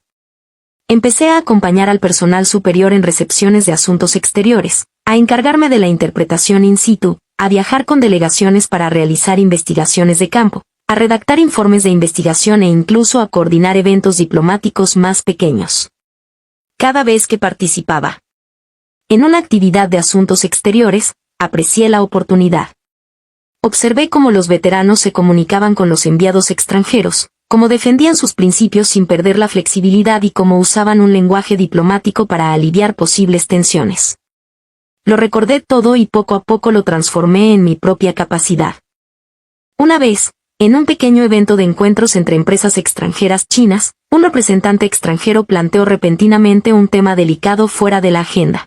Empecé a acompañar al personal superior en recepciones de asuntos exteriores, a encargarme de la interpretación in situ, a viajar con delegaciones para realizar investigaciones de campo, a redactar informes de investigación e incluso a coordinar eventos diplomáticos más pequeños. Cada vez que participaba en una actividad de asuntos exteriores, aprecié la oportunidad. Observé cómo los veteranos se comunicaban con los enviados extranjeros, cómo defendían sus principios sin perder la flexibilidad y cómo usaban un lenguaje diplomático para aliviar posibles tensiones. Lo recordé todo y poco a poco lo transformé en mi propia capacidad. Una vez, en un pequeño evento de encuentros entre empresas extranjeras chinas, un representante extranjero planteó repentinamente un tema delicado fuera de la agenda.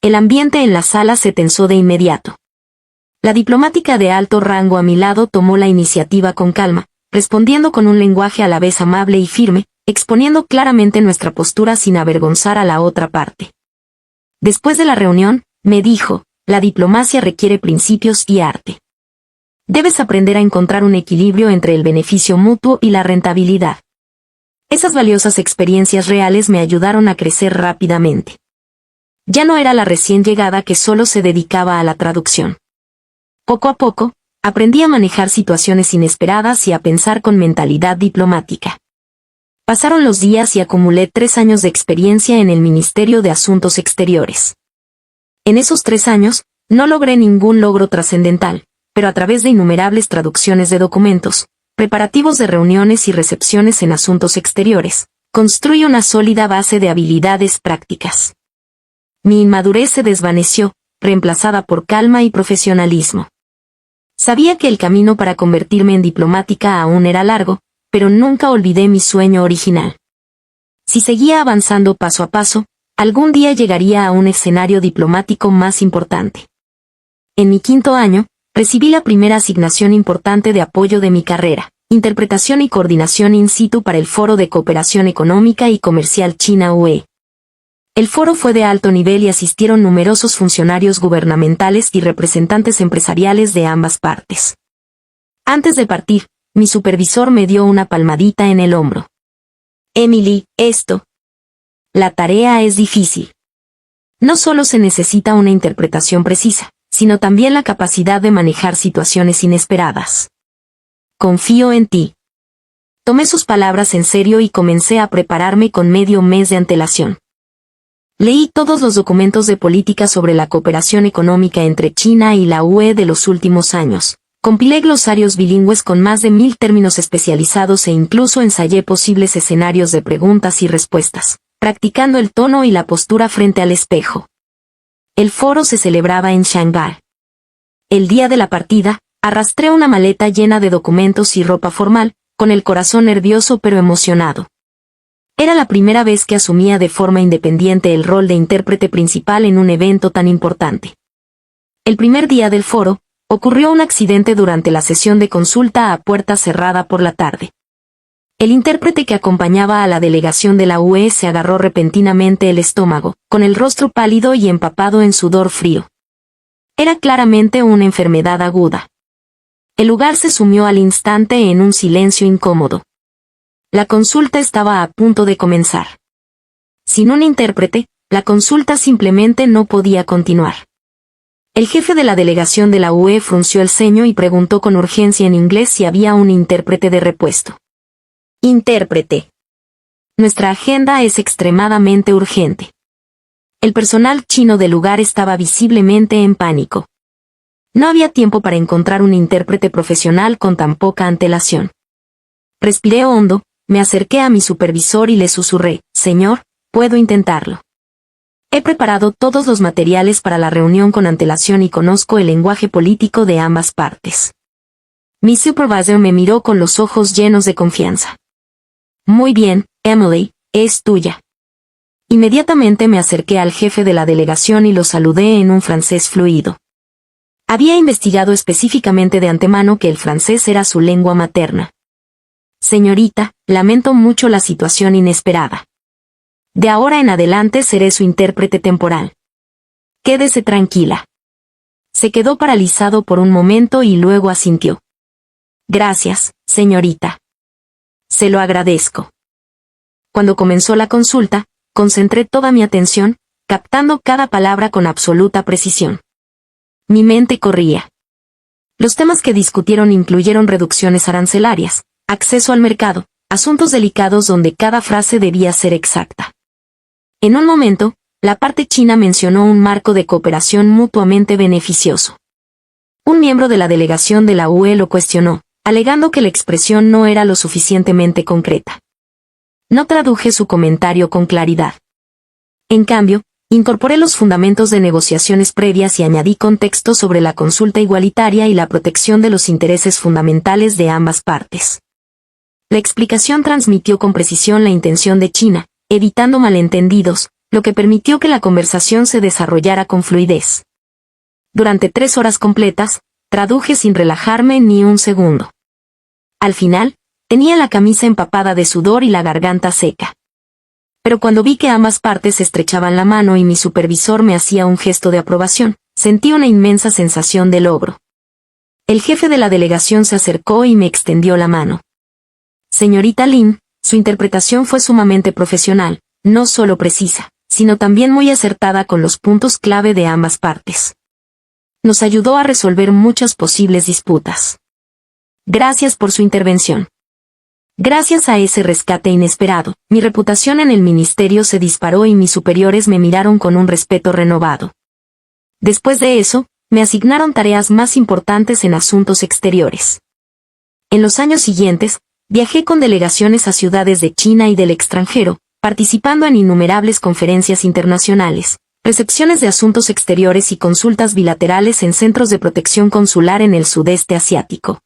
El ambiente en la sala se tensó de inmediato. La diplomática de alto rango a mi lado tomó la iniciativa con calma, respondiendo con un lenguaje a la vez amable y firme, exponiendo claramente nuestra postura sin avergonzar a la otra parte. Después de la reunión, me dijo, la diplomacia requiere principios y arte. Debes aprender a encontrar un equilibrio entre el beneficio mutuo y la rentabilidad. Esas valiosas experiencias reales me ayudaron a crecer rápidamente. Ya no era la recién llegada que solo se dedicaba a la traducción. Poco a poco, aprendí a manejar situaciones inesperadas y a pensar con mentalidad diplomática. Pasaron los días y acumulé 3 años de experiencia en el Ministerio de Asuntos Exteriores. En esos 3 años, no logré ningún logro trascendental, pero a través de innumerables traducciones de documentos, preparativos de reuniones y recepciones en asuntos exteriores, construí una sólida base de habilidades prácticas. Mi inmadurez se desvaneció, reemplazada por calma y profesionalismo. Sabía que el camino para convertirme en diplomática aún era largo, pero nunca olvidé mi sueño original. Si seguía avanzando paso a paso, algún día llegaría a un escenario diplomático más importante. En mi 5.º año, recibí la primera asignación importante de apoyo de mi carrera, interpretación y coordinación in situ para el Foro de Cooperación Económica y Comercial China-UE. El foro fue de alto nivel y asistieron numerosos funcionarios gubernamentales y representantes empresariales de ambas partes. Antes de partir, mi supervisor me dio una palmadita en el hombro. Emily, la tarea es difícil. No solo se necesita una interpretación precisa, sino también la capacidad de manejar situaciones inesperadas. Confío en ti. Tomé sus palabras en serio y comencé a prepararme con medio mes de antelación. Leí todos los documentos de política sobre la cooperación económica entre China y la UE de los últimos años. Compilé glosarios bilingües con más de 1000 términos especializados e incluso ensayé posibles escenarios de preguntas y respuestas, practicando el tono y la postura frente al espejo. El foro se celebraba en Shanghái. El día de la partida, arrastré una maleta llena de documentos y ropa formal, con el corazón nervioso pero emocionado. Era la primera vez que asumía de forma independiente el rol de intérprete principal en un evento tan importante. El primer día del foro, ocurrió un accidente durante la sesión de consulta a puerta cerrada por la tarde. El intérprete que acompañaba a la delegación de la UE se agarró repentinamente el estómago, con el rostro pálido y empapado en sudor frío. Era claramente una enfermedad aguda. El lugar se sumió al instante en un silencio incómodo. La consulta estaba a punto de comenzar. Sin un intérprete, la consulta simplemente no podía continuar. El jefe de la delegación de la UE frunció el ceño y preguntó con urgencia en inglés si había un intérprete de repuesto. Intérprete. Nuestra agenda es extremadamente urgente. El personal chino del lugar estaba visiblemente en pánico. No había tiempo para encontrar un intérprete profesional con tan poca antelación. Respiré hondo, me acerqué a mi supervisor y le susurré, «Señor, puedo intentarlo. He preparado todos los materiales para la reunión con antelación y conozco el lenguaje político de ambas partes». Mi supervisor me miró con los ojos llenos de confianza. «Muy bien, Emily, es tuya». Inmediatamente me acerqué al jefe de la delegación y lo saludé en un francés fluido. Había investigado específicamente de antemano que el francés era su lengua materna. «Señorita, lamento mucho la situación inesperada. De ahora en adelante seré su intérprete temporal. Quédese tranquila». Se quedó paralizado por un momento y luego asintió. «Gracias, señorita. Se lo agradezco». Cuando comenzó la consulta, concentré toda mi atención, captando cada palabra con absoluta precisión. Mi mente corría. Los temas que discutieron incluyeron reducciones arancelarias, acceso al mercado, asuntos delicados donde cada frase debía ser exacta. En un momento, la parte china mencionó un marco de cooperación mutuamente beneficioso. Un miembro de la delegación de la UE lo cuestionó, alegando que la expresión no era lo suficientemente concreta. No traduje su comentario con claridad. En cambio, Incorporé los fundamentos de negociaciones previas y añadí contexto sobre la consulta igualitaria y la protección de los intereses fundamentales de ambas partes. La explicación transmitió con precisión la intención de China, evitando malentendidos, lo que permitió que la conversación se desarrollara con fluidez. Durante 3 horas completas, traduje sin relajarme ni un segundo. Al final, tenía la camisa empapada de sudor y la garganta seca. Pero cuando vi que ambas partes estrechaban la mano y mi supervisor me hacía un gesto de aprobación, sentí una inmensa sensación de logro. El jefe de la delegación se acercó y me extendió la mano. Señorita Lin, su interpretación fue sumamente profesional, no solo precisa, sino también muy acertada con los puntos clave de ambas partes. Nos ayudó a resolver muchas posibles disputas. Gracias por su intervención. Gracias a ese rescate inesperado, mi reputación en el ministerio se disparó y mis superiores me miraron con un respeto renovado. Después de eso, me asignaron tareas más importantes en asuntos exteriores. En los años siguientes, viajé con delegaciones a ciudades de China y del extranjero, participando en innumerables conferencias internacionales, recepciones de asuntos exteriores y consultas bilaterales en centros de protección consular en el sudeste asiático.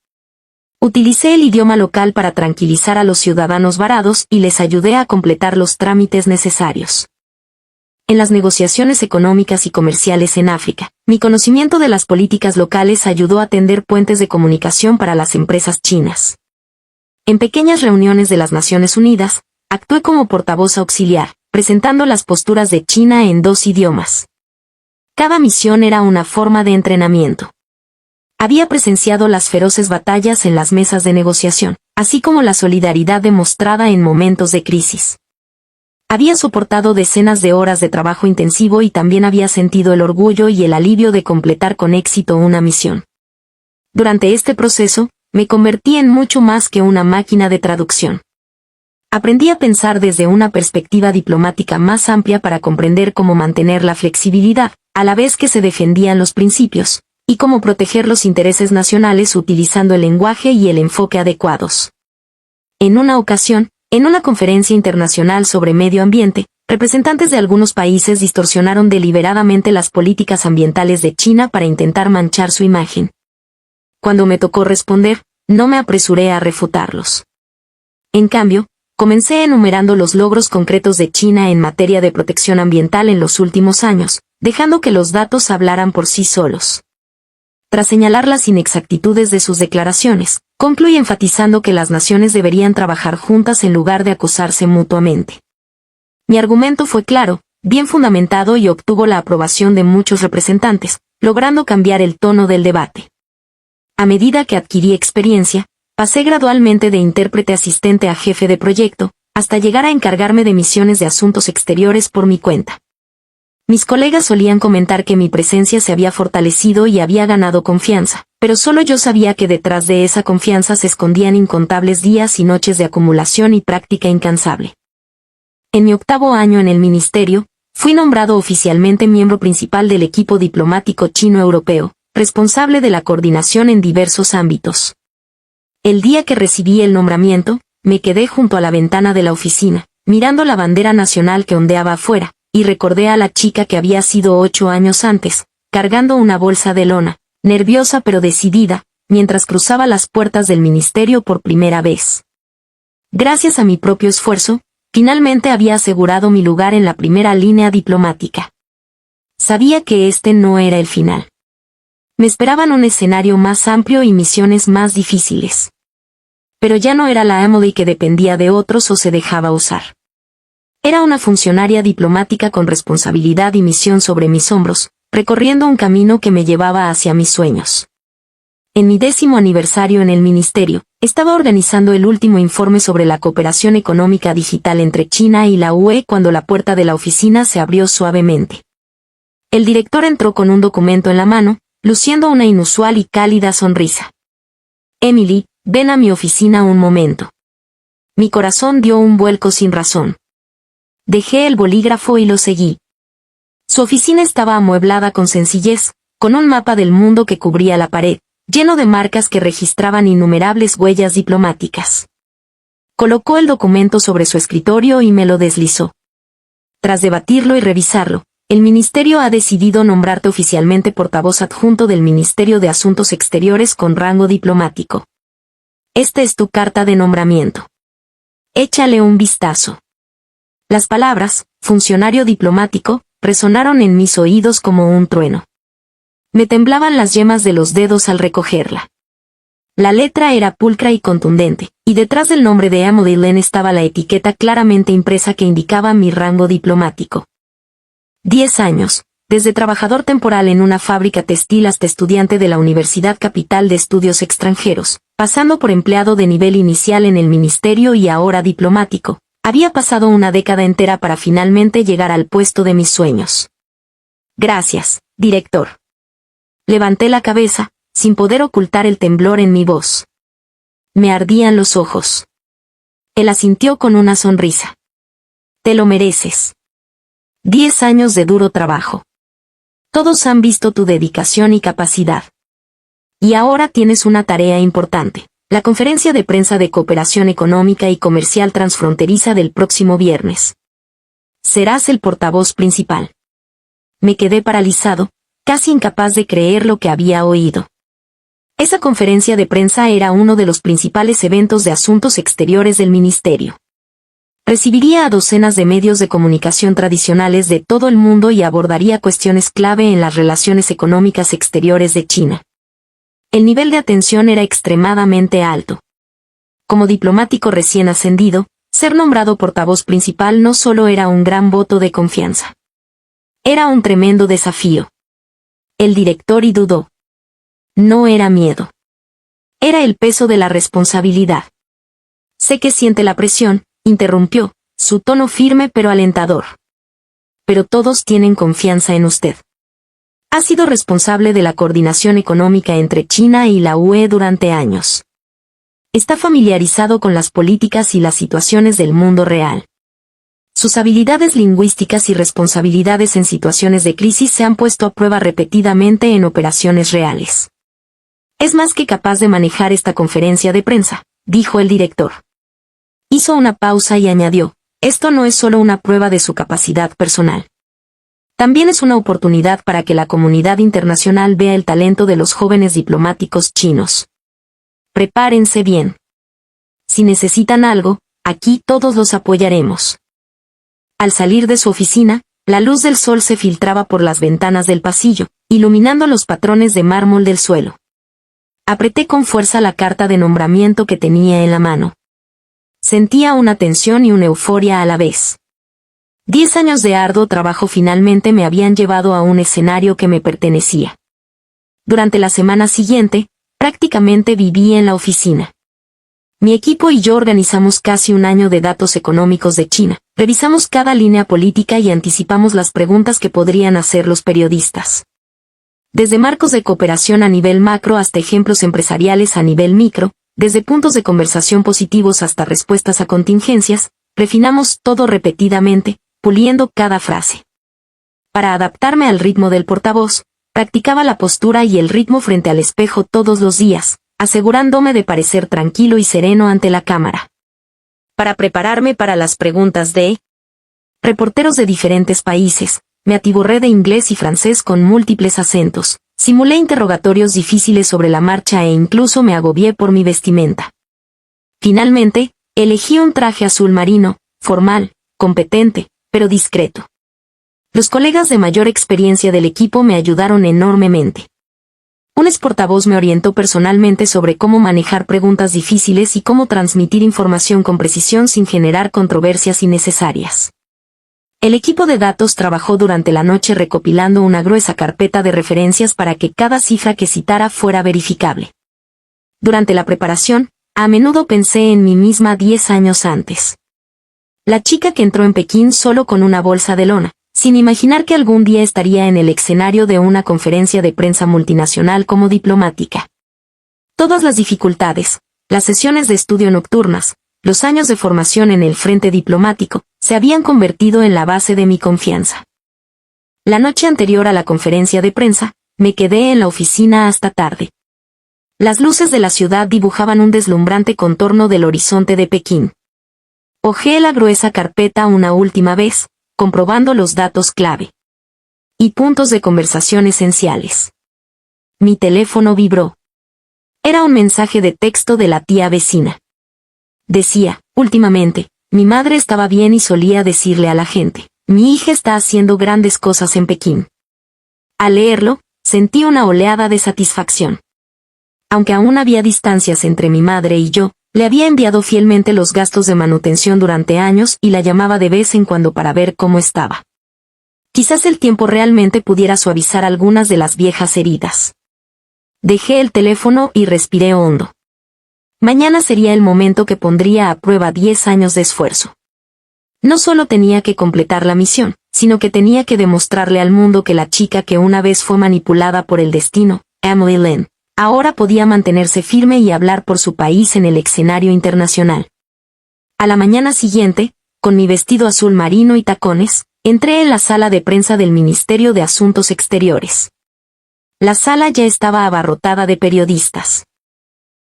Utilicé el idioma local para tranquilizar a los ciudadanos varados y les ayudé a completar los trámites necesarios. En las negociaciones económicas y comerciales en África, mi conocimiento de las políticas locales ayudó a tender puentes de comunicación para las empresas chinas. En pequeñas reuniones de las Naciones Unidas, actué como portavoz auxiliar, presentando las posturas de China en 2 idiomas. Cada misión era una forma de entrenamiento. Había presenciado las feroces batallas en las mesas de negociación, así como la solidaridad demostrada en momentos de crisis. Había soportado decenas de horas de trabajo intensivo y también había sentido el orgullo y el alivio de completar con éxito una misión. Durante este proceso, me convertí en mucho más que una máquina de traducción. Aprendí a pensar desde una perspectiva diplomática más amplia para comprender cómo mantener la flexibilidad, a la vez que se defendían los principios, y cómo proteger los intereses nacionales utilizando el lenguaje y el enfoque adecuados. En una ocasión, en una conferencia internacional sobre medio ambiente, representantes de algunos países distorsionaron deliberadamente las políticas ambientales de China para intentar manchar su imagen. Cuando me tocó responder, no me apresuré a refutarlos. En cambio, comencé enumerando los logros concretos de China en materia de protección ambiental en los últimos años, dejando que los datos hablaran por sí solos. Tras señalar las inexactitudes de sus declaraciones, concluí enfatizando que las naciones deberían trabajar juntas en lugar de acusarse mutuamente. Mi argumento fue claro, bien fundamentado y obtuvo la aprobación de muchos representantes, logrando cambiar el tono del debate. A medida que adquirí experiencia, pasé gradualmente de intérprete asistente a jefe de proyecto, hasta llegar a encargarme de misiones de asuntos exteriores por mi cuenta. Mis colegas solían comentar que mi presencia se había fortalecido y había ganado confianza, pero solo yo sabía que detrás de esa confianza se escondían incontables días y noches de acumulación y práctica incansable. En mi 8º año en el ministerio, fui nombrado oficialmente miembro principal del equipo diplomático chino-europeo, responsable de la coordinación en diversos ámbitos. El día que recibí el nombramiento, me quedé junto a la ventana de la oficina, mirando la bandera nacional que ondeaba afuera, y recordé a la chica que había sido 8 años antes, cargando una bolsa de lona, nerviosa pero decidida, mientras cruzaba las puertas del ministerio por primera vez. Gracias a mi propio esfuerzo, finalmente había asegurado mi lugar en la primera línea diplomática. Sabía que este no era el final. Me esperaban un escenario más amplio y misiones más difíciles. Pero ya no era la Emily que dependía de otros o se dejaba usar. Era una funcionaria diplomática con responsabilidad y misión sobre mis hombros, recorriendo un camino que me llevaba hacia mis sueños. En mi 10º aniversario en el ministerio, estaba organizando el último informe sobre la cooperación económica digital entre China y la UE cuando la puerta de la oficina se abrió suavemente. El director entró con un documento en la mano, luciendo una inusual y cálida sonrisa. Emily, ven a mi oficina un momento. Mi corazón dio un vuelco sin razón. Dejé el bolígrafo y lo seguí. Su oficina estaba amueblada con sencillez, con un mapa del mundo que cubría la pared, lleno de marcas que registraban innumerables huellas diplomáticas. Colocó el documento sobre su escritorio y me lo deslizó. Tras debatirlo y revisarlo, El Ministerio ha decidido nombrarte oficialmente portavoz adjunto del Ministerio de Asuntos Exteriores con rango diplomático. Esta es tu carta de nombramiento. Échale un vistazo. Las palabras, funcionario diplomático, resonaron en mis oídos como un trueno. Me temblaban las yemas de los dedos al recogerla. La letra era pulcra y contundente, y detrás del nombre de Emily Lynn estaba la etiqueta claramente impresa que indicaba mi rango diplomático. 10 años, desde trabajador temporal en una fábrica textil hasta estudiante de la Universidad Capital de Estudios Extranjeros, pasando por empleado de nivel inicial en el ministerio y ahora diplomático, había pasado una década entera para finalmente llegar al puesto de mis sueños. Gracias, director. Levanté la cabeza, sin poder ocultar el temblor en mi voz. Me ardían los ojos. Él asintió con una sonrisa. Te lo mereces. 10 años de duro trabajo. Todos han visto tu dedicación y capacidad. Y ahora tienes una tarea importante, la conferencia de prensa de cooperación económica y comercial transfronteriza del próximo viernes. Serás el portavoz principal. Me quedé paralizado, casi incapaz de creer lo que había oído. Esa conferencia de prensa era uno de los principales eventos de asuntos exteriores del ministerio. Recibiría a docenas de medios de comunicación tradicionales de todo el mundo y abordaría cuestiones clave en las relaciones económicas exteriores de China. El nivel de atención era extremadamente alto. Como diplomático recién ascendido, ser nombrado portavoz principal no solo era un gran voto de confianza. Era un tremendo desafío. El director y dudó. No era miedo. Era el peso de la responsabilidad. Sé que siente la presión, interrumpió, su tono firme pero alentador. Pero todos tienen confianza en usted. Ha sido responsable de la coordinación económica entre China y la UE durante años. Está familiarizado con las políticas y las situaciones del mundo real. Sus habilidades lingüísticas y responsabilidades en situaciones de crisis se han puesto a prueba repetidamente en operaciones reales. Es más que capaz de manejar esta conferencia de prensa, dijo el director. Hizo una pausa y añadió, esto no es solo una prueba de su capacidad personal. También es una oportunidad para que la comunidad internacional vea el talento de los jóvenes diplomáticos chinos. Prepárense bien. Si necesitan algo, aquí todos los apoyaremos. Al salir de su oficina, la luz del sol se filtraba por las ventanas del pasillo, iluminando los patrones de mármol del suelo. Apreté con fuerza la carta de nombramiento que tenía en la mano. Sentía una tensión y una euforia a la vez. 10 años de arduo trabajo finalmente me habían llevado a un escenario que me pertenecía. Durante la semana siguiente, prácticamente viví en la oficina. Mi equipo y yo organizamos casi un año de datos económicos de China, revisamos cada línea política y anticipamos las preguntas que podrían hacer los periodistas. Desde marcos de cooperación a nivel macro hasta ejemplos empresariales a nivel micro, desde puntos de conversación positivos hasta respuestas a contingencias, refinamos todo repetidamente, puliendo cada frase. Para adaptarme al ritmo del portavoz, practicaba la postura y el ritmo frente al espejo todos los días, asegurándome de parecer tranquilo y sereno ante la cámara. Para prepararme para las preguntas de reporteros de diferentes países, me atiborré de inglés y francés con múltiples acentos, simulé interrogatorios difíciles sobre la marcha e incluso me agobié por mi vestimenta. Finalmente, elegí un traje azul marino, formal, competente, pero discreto. Los colegas de mayor experiencia del equipo me ayudaron enormemente. Un exportavoz me orientó personalmente sobre cómo manejar preguntas difíciles y cómo transmitir información con precisión sin generar controversias innecesarias. El equipo de datos trabajó durante la noche recopilando una gruesa carpeta de referencias para que cada cifra que citara fuera verificable. Durante la preparación, a menudo pensé en mí misma 10 años antes. La chica que entró en Pekín solo con una bolsa de lona, sin imaginar que algún día estaría en el escenario de una conferencia de prensa multinacional como diplomática. Todas las dificultades, las sesiones de estudio nocturnas, los años de formación en el frente diplomático, se habían convertido en la base de mi confianza. La noche anterior a la conferencia de prensa, me quedé en la oficina hasta tarde. Las luces de la ciudad dibujaban un deslumbrante contorno del horizonte de Pekín. Hojeé la gruesa carpeta una última vez, comprobando los datos clave. y puntos de conversación esenciales. Mi teléfono vibró. Era un mensaje de texto de la tía vecina. Decía, últimamente, mi madre estaba bien y solía decirle a la gente, mi hija está haciendo grandes cosas en Pekín. Al leerlo, sentí una oleada de satisfacción. Aunque aún había distancias entre mi madre y yo, le había enviado fielmente los gastos de manutención durante años y la llamaba de vez en cuando para ver cómo estaba. Quizás el tiempo realmente pudiera suavizar algunas de las viejas heridas. Dejé el teléfono y respiré hondo. Mañana sería el momento que pondría a prueba 10 años de esfuerzo. No solo tenía que completar la misión, sino que tenía que demostrarle al mundo que la chica que una vez fue manipulada por el destino, Emily Lynn, ahora podía mantenerse firme y hablar por su país en el escenario internacional. A la mañana siguiente, con mi vestido azul marino y tacones, entré en la sala de prensa del Ministerio de Asuntos Exteriores. La sala ya estaba abarrotada de periodistas.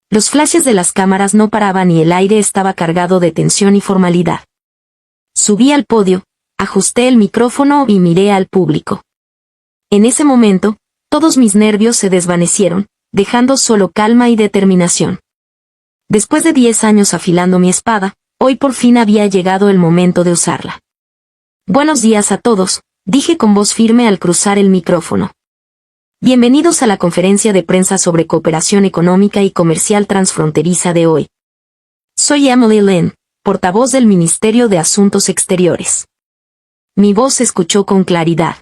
Los flashes de las cámaras no paraban y el aire estaba cargado de tensión y formalidad. Subí al podio, ajusté el micrófono y miré al público. En ese momento, todos mis nervios se desvanecieron, dejando solo calma y determinación. Después de 10 años afilando mi espada, hoy por fin había llegado el momento de usarla. Buenos días a todos, dije con voz firme al cruzar el micrófono. Bienvenidos a la conferencia de prensa sobre cooperación económica y comercial transfronteriza de hoy. Soy Emily Lynn, portavoz del Ministerio de Asuntos Exteriores. Mi voz se escuchó con claridad.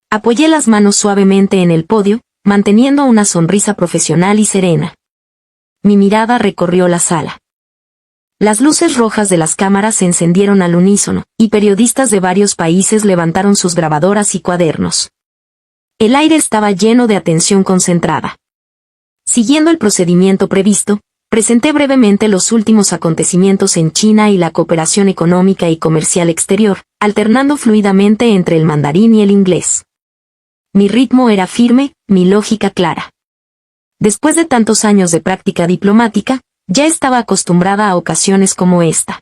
Apoyé las manos suavemente en el podio, manteniendo una sonrisa profesional y serena. Mi mirada recorrió la sala. Las luces rojas de las cámaras se encendieron al unísono, y periodistas de varios países levantaron sus grabadoras y cuadernos. El aire estaba lleno de atención concentrada. Siguiendo el procedimiento previsto, presenté brevemente los últimos acontecimientos en China y la cooperación económica y comercial exterior, alternando fluidamente entre el mandarín y el inglés. Mi ritmo era firme, mi lógica clara. Después de tantos años de práctica diplomática, ya estaba acostumbrada a ocasiones como esta.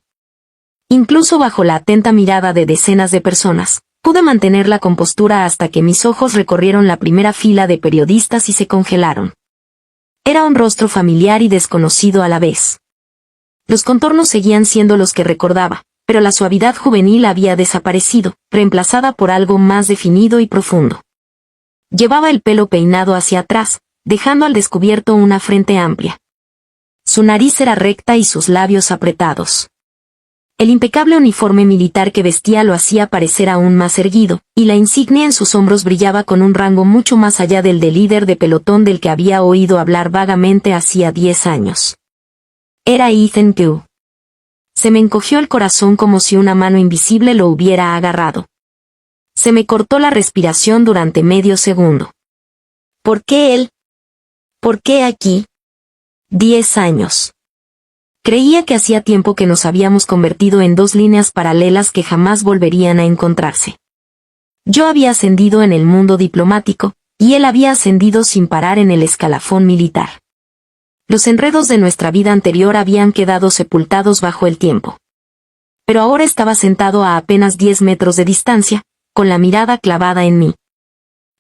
Incluso bajo la atenta mirada de decenas de personas, pude mantener la compostura hasta que mis ojos recorrieron la primera fila de periodistas y se congelaron. Era un rostro familiar y desconocido a la vez. Los contornos seguían siendo los que recordaba, pero la suavidad juvenil había desaparecido, reemplazada por algo más definido y profundo. Llevaba el pelo peinado hacia atrás, dejando al descubierto una frente amplia. Su nariz era recta y sus labios apretados. El impecable uniforme militar que vestía lo hacía parecer aún más erguido, y la insignia en sus hombros brillaba con un rango mucho más allá del de líder de pelotón del que había oído hablar vagamente hacía 10 años. Era Ethan Gu. Se me encogió el corazón como si una mano invisible lo hubiera agarrado. Se me cortó la respiración durante medio segundo. ¿Por qué él? ¿Por qué aquí? 10 años. Creía que hacía tiempo que nos habíamos convertido en dos líneas paralelas que jamás volverían a encontrarse. Yo había ascendido en el mundo diplomático, y él había ascendido sin parar en el escalafón militar. Los enredos de nuestra vida anterior habían quedado sepultados bajo el tiempo. Pero ahora estaba sentado a apenas 10 metros de distancia, con la mirada clavada en mí.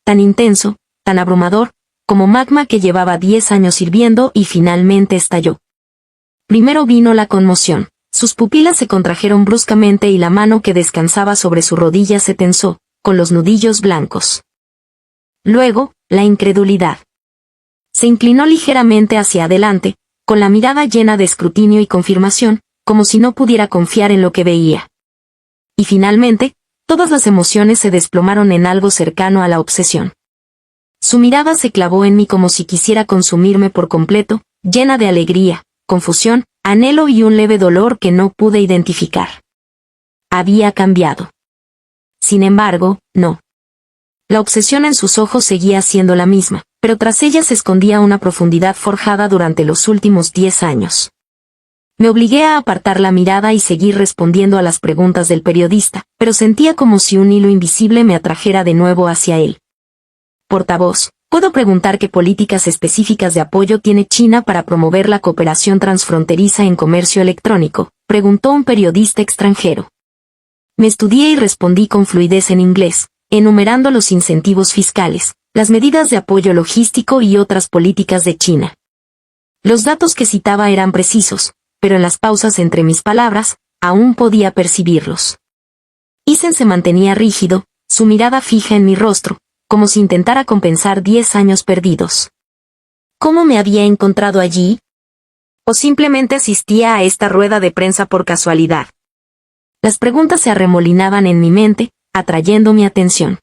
Tan intenso, tan abrumador, como magma que llevaba 10 años hirviendo y finalmente estalló. Primero vino la conmoción, sus pupilas se contrajeron bruscamente y la mano que descansaba sobre su rodilla se tensó, con los nudillos blancos. Luego, la incredulidad. Se inclinó ligeramente hacia adelante, con la mirada llena de escrutinio y confirmación, como si no pudiera confiar en lo que veía. Y finalmente, todas las emociones se desplomaron en algo cercano a la obsesión. Su mirada se clavó en mí como si quisiera consumirme por completo, llena de alegría, confusión, anhelo y un leve dolor que no pude identificar. Había cambiado. Sin embargo, no. La obsesión en sus ojos seguía siendo la misma, pero tras ella se escondía una profundidad forjada durante los últimos 10 años. Me obligué a apartar la mirada y seguir respondiendo a las preguntas del periodista, pero sentía como si un hilo invisible me atrajera de nuevo hacia él. Portavoz, ¿puedo preguntar qué políticas específicas de apoyo tiene China para promover la cooperación transfronteriza en comercio electrónico?, preguntó un periodista extranjero. Me estudié y respondí con fluidez en inglés, enumerando los incentivos fiscales, las medidas de apoyo logístico y otras políticas de China. Los datos que citaba eran precisos, pero en las pausas entre mis palabras, aún podía percibirlos. Isen se mantenía rígido, su mirada fija en mi rostro, como si intentara compensar 10 años perdidos. ¿Cómo me había encontrado allí? ¿O simplemente asistía a esta rueda de prensa por casualidad? Las preguntas se arremolinaban en mi mente, atrayendo mi atención.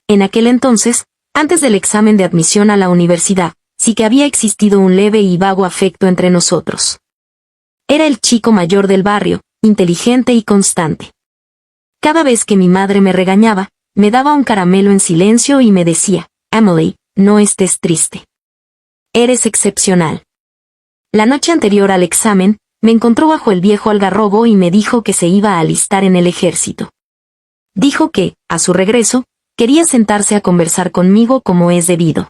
En aquel entonces, antes del examen de admisión a la universidad, sí que había existido un leve y vago afecto entre nosotros. Era el chico mayor del barrio, inteligente y constante. Cada vez que mi madre me regañaba, me daba un caramelo en silencio y me decía, Emily, no estés triste. Eres excepcional. La noche anterior al examen, me encontró bajo el viejo algarrobo y me dijo que se iba a alistar en el ejército. Dijo que, a su regreso, quería sentarse a conversar conmigo como es debido.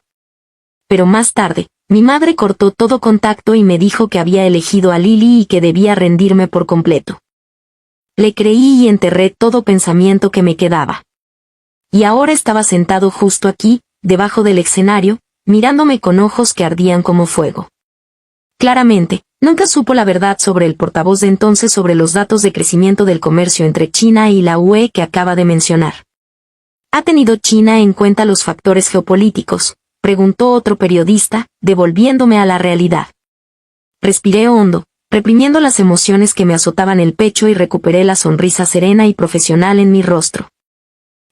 Pero más tarde, mi madre cortó todo contacto y me dijo que había elegido a Lily y que debía rendirme por completo. Le creí y enterré todo pensamiento que me quedaba. Y ahora estaba sentado justo aquí, debajo del escenario, mirándome con ojos que ardían como fuego. Claramente, nunca supo la verdad sobre el portavoz de entonces sobre los datos de crecimiento del comercio entre China y la UE que acaba de mencionar. ¿Ha tenido China en cuenta los factores geopolíticos?, preguntó otro periodista, devolviéndome a la realidad. Respiré hondo, reprimiendo las emociones que me azotaban el pecho y recuperé la sonrisa serena y profesional en mi rostro.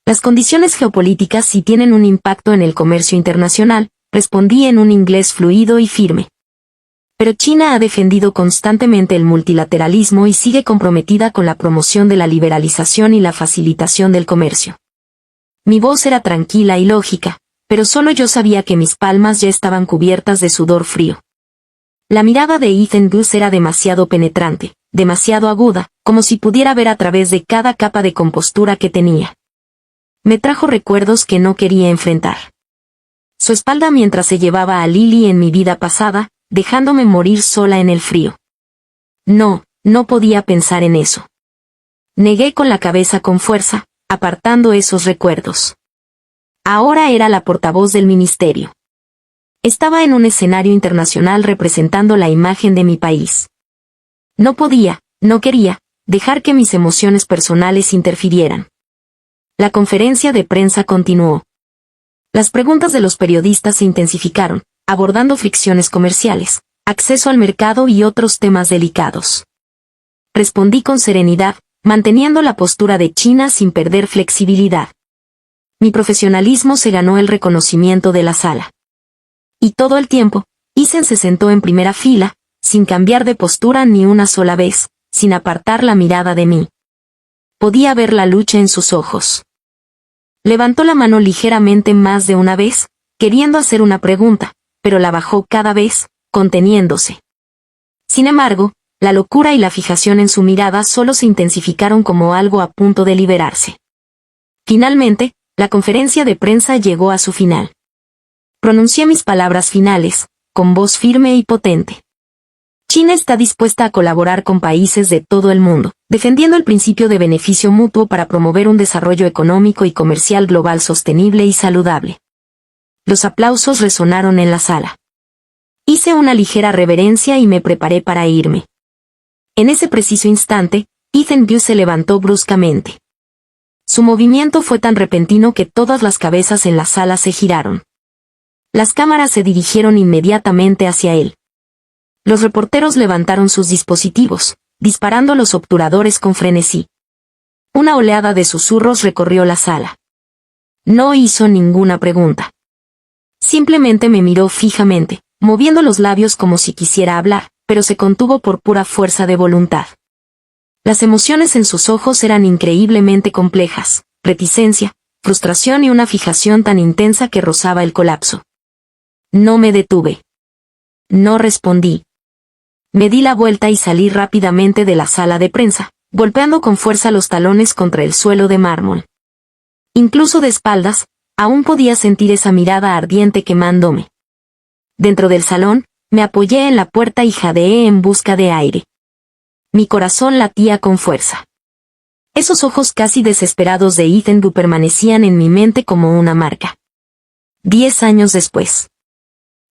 Las condiciones geopolíticas sí tienen un impacto en el comercio internacional, respondí en un inglés fluido y firme. Pero China ha defendido constantemente el multilateralismo y sigue comprometida con la promoción de la liberalización y la facilitación del comercio. Mi voz era tranquila y lógica, pero solo yo sabía que mis palmas ya estaban cubiertas de sudor frío. La mirada de Ethan Gus era demasiado penetrante, demasiado aguda, como si pudiera ver a través de cada capa de compostura que tenía. Me trajo recuerdos que no quería enfrentar. Su espalda mientras se llevaba a Lily en mi vida pasada, dejándome morir sola en el frío. No podía pensar en eso. Negué con la cabeza con fuerza, apartando esos recuerdos. Ahora era la portavoz del ministerio. Estaba en un escenario internacional representando la imagen de mi país. No quería, dejar que mis emociones personales interfirieran. La conferencia de prensa continuó. Las preguntas de los periodistas se intensificaron, abordando fricciones comerciales, acceso al mercado y otros temas delicados. Respondí con serenidad, manteniendo la postura de China sin perder flexibilidad. Mi profesionalismo se ganó el reconocimiento de la sala. Y todo el tiempo, Isen se sentó en primera fila, sin cambiar de postura ni una sola vez, sin apartar la mirada de mí. Podía ver la lucha en sus ojos. Levantó la mano ligeramente más de una vez, queriendo hacer una pregunta, pero la bajó cada vez, conteniéndose. Sin embargo, la locura y la fijación en su mirada solo se intensificaron como algo a punto de liberarse. Finalmente, la conferencia de prensa llegó a su final. Pronuncié mis palabras finales, con voz firme y potente. China está dispuesta a colaborar con países de todo el mundo, defendiendo el principio de beneficio mutuo para promover un desarrollo económico y comercial global sostenible y saludable. Los aplausos resonaron en la sala. Hice una ligera reverencia y me preparé para irme. En ese preciso instante, Ethan Gus se levantó bruscamente. Su movimiento fue tan repentino que todas las cabezas en la sala se giraron. Las cámaras se dirigieron inmediatamente hacia él. Los reporteros levantaron sus dispositivos, disparando los obturadores con frenesí. Una oleada de susurros recorrió la sala. No hizo ninguna pregunta. Simplemente me miró fijamente, moviendo los labios como si quisiera hablar, pero se contuvo por pura fuerza de voluntad. Las emociones en sus ojos eran increíblemente complejas, reticencia, frustración y una fijación tan intensa que rozaba el colapso. No me detuve. No respondí. Me di la vuelta y salí rápidamente de la sala de prensa, golpeando con fuerza los talones contra el suelo de mármol. Incluso de espaldas, aún podía sentir esa mirada ardiente quemándome. Dentro del salón, me apoyé en la puerta y jadeé en busca de aire. Mi corazón latía con fuerza. Esos ojos casi desesperados de Ethan Gu permanecían en mi mente como una marca. 10 años después.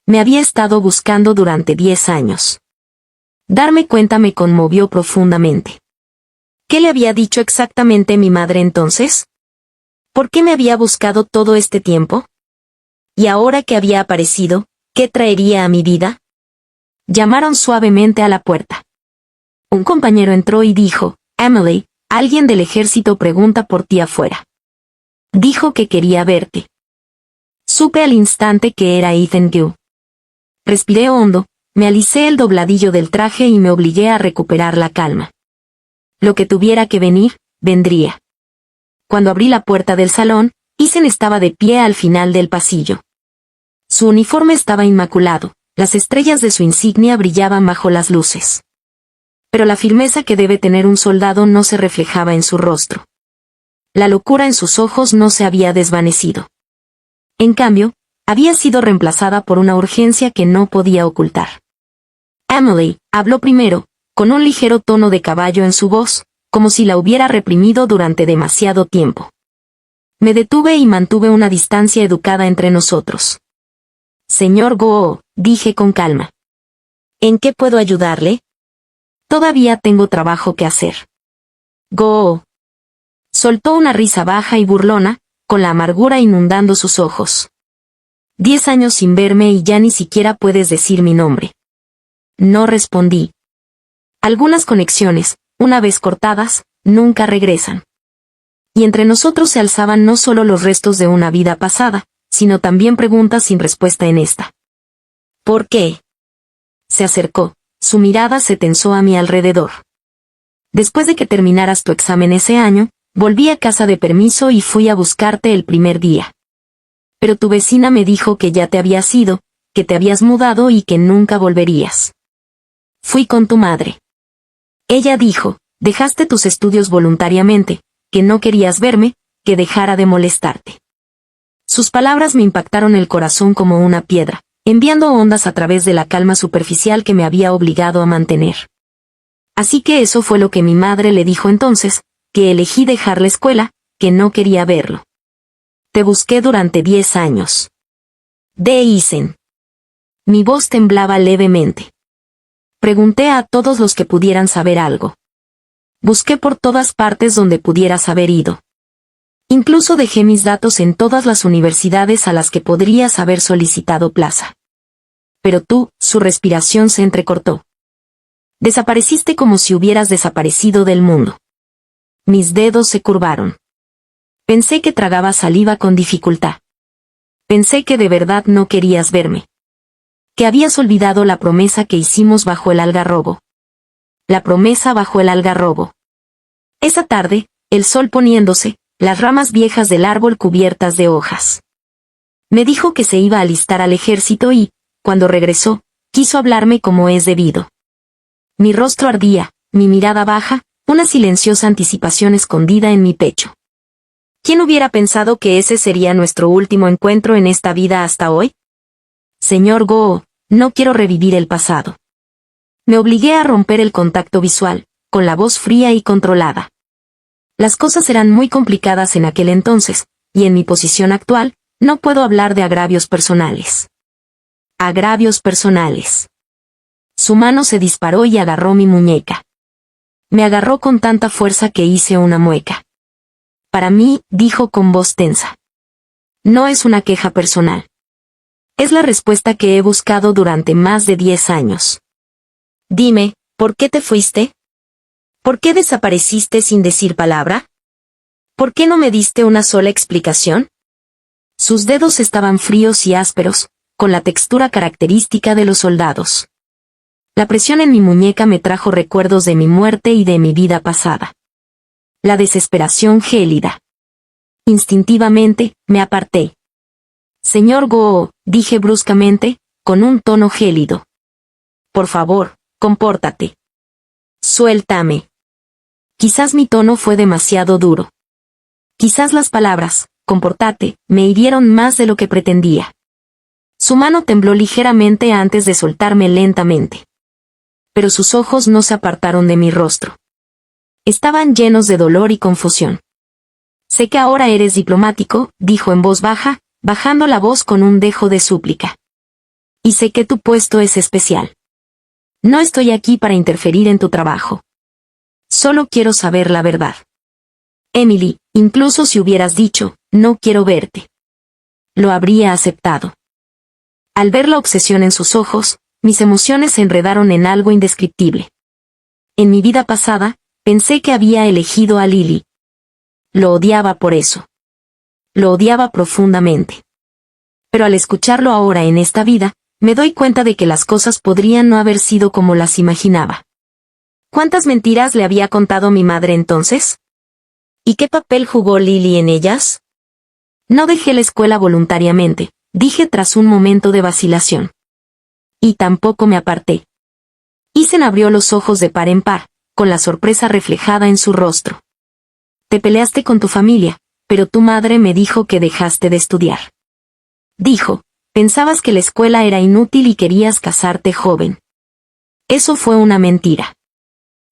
Me había estado buscando durante 10 años. Darme cuenta me conmovió profundamente. ¿Qué le había dicho exactamente mi madre entonces? ¿Por qué me había buscado todo este tiempo? Y ahora que había aparecido, ¿qué traería a mi vida? Llamaron suavemente a la puerta. Un compañero entró y dijo, Emily, alguien del ejército pregunta por ti afuera. Dijo que quería verte. Supe al instante que era Ethan Gu. Respiré hondo, me alicé el dobladillo del traje y me obligué a recuperar la calma. Lo que tuviera que venir, vendría. Cuando abrí la puerta del salón, Ethan estaba de pie al final del pasillo. Su uniforme estaba inmaculado, las estrellas de su insignia brillaban bajo las luces. Pero la firmeza que debe tener un soldado no se reflejaba en su rostro. La locura en sus ojos no se había desvanecido. En cambio, había sido reemplazada por una urgencia que no podía ocultar. Emily habló primero, con un ligero tono de caballo en su voz, como si la hubiera reprimido durante demasiado tiempo. Me detuve y mantuve una distancia educada entre nosotros. Señor Go, dije con calma. ¿En qué puedo ayudarle? Todavía tengo trabajo que hacer. Go. Soltó una risa baja y burlona, con la amargura inundando sus ojos. 10 años sin verme y ya ni siquiera puedes decir mi nombre. No respondí. Algunas conexiones, una vez cortadas, nunca regresan. Y entre nosotros se alzaban no solo los restos de una vida pasada, sino también preguntas sin respuesta en esta. ¿Por qué? Se acercó, su mirada se tensó a mi alrededor. Después de que terminaras tu examen ese año, volví a casa de permiso y fui a buscarte el primer día. Pero tu vecina me dijo que ya te habías ido, que te habías mudado y que nunca volverías. Fui con tu madre. Ella dijo, dejaste tus estudios voluntariamente, que no querías verme, que dejara de molestarte. Sus palabras me impactaron el corazón como una piedra, enviando ondas a través de la calma superficial que me había obligado a mantener. Así que eso fue lo que mi madre le dijo entonces, que elegí dejar la escuela, que no quería verlo. Te busqué durante 10 años. Dicen. Mi voz temblaba levemente. Pregunté a todos los que pudieran saber algo. Busqué por todas partes donde pudieras haber ido. Incluso dejé mis datos en todas las universidades a las que podrías haber solicitado plaza. Pero tú, su respiración se entrecortó. Desapareciste como si hubieras desaparecido del mundo. Mis dedos se curvaron. Pensé que tragaba saliva con dificultad. Pensé que de verdad no querías verme. Que habías olvidado la promesa que hicimos bajo el algarrobo. La promesa bajo el algarrobo. Esa tarde, el sol poniéndose, las ramas viejas del árbol cubiertas de hojas. Me dijo que se iba a alistar al ejército y, cuando regresó, quiso hablarme como es debido. Mi rostro ardía, mi mirada baja, una silenciosa anticipación escondida en mi pecho. ¿Quién hubiera pensado que ese sería nuestro último encuentro en esta vida hasta hoy? Señor Go, no quiero revivir el pasado. Me obligué a romper el contacto visual, con la voz fría y controlada. Las cosas eran muy complicadas en aquel entonces, y en mi posición actual, no puedo hablar de agravios personales. Agravios personales. Su mano se disparó y agarró mi muñeca. Me agarró con tanta fuerza que hice una mueca. Para mí, dijo con voz tensa. No es una queja personal. Es la respuesta que he buscado durante más de 10 años. Dime, ¿por qué te fuiste? ¿Por qué desapareciste sin decir palabra? ¿Por qué no me diste una sola explicación? Sus dedos estaban fríos y ásperos, con la textura característica de los soldados. La presión en mi muñeca me trajo recuerdos de mi muerte y de mi vida pasada. La desesperación gélida. Instintivamente, me aparté. Señor Go, dije bruscamente, con un tono gélido. Por favor, compórtate. Suéltame. Quizás mi tono fue demasiado duro. Quizás las palabras, compórtate, me hirieron más de lo que pretendía. Su mano tembló ligeramente antes de soltarme lentamente. Pero sus ojos no se apartaron de mi rostro. estaban llenos de dolor y confusión. Sé que ahora eres diplomático, dijo en voz baja, bajando la voz con un dejo de súplica. Y sé que tu puesto es especial. No estoy aquí para interferir en tu trabajo. Solo quiero saber la verdad. Emily, incluso si hubieras dicho, no quiero verte. Lo habría aceptado. Al ver la obsesión en sus ojos, mis emociones se enredaron en algo indescriptible. En mi vida pasada, pensé que había elegido a Lily. Lo odiaba por eso. Lo odiaba profundamente. Pero al escucharlo ahora en esta vida, me doy cuenta de que las cosas podrían no haber sido como las imaginaba. ¿Cuántas mentiras le había contado mi madre entonces? ¿Y qué papel jugó Lily en ellas? No dejé la escuela voluntariamente, dije tras un momento de vacilación. Y tampoco me aparté. Ethan abrió los ojos de par en par, con la sorpresa reflejada en su rostro. Te peleaste con tu familia, pero tu madre me dijo que dejaste de estudiar. Dijo, pensabas que la escuela era inútil y querías casarte joven. Eso fue una mentira.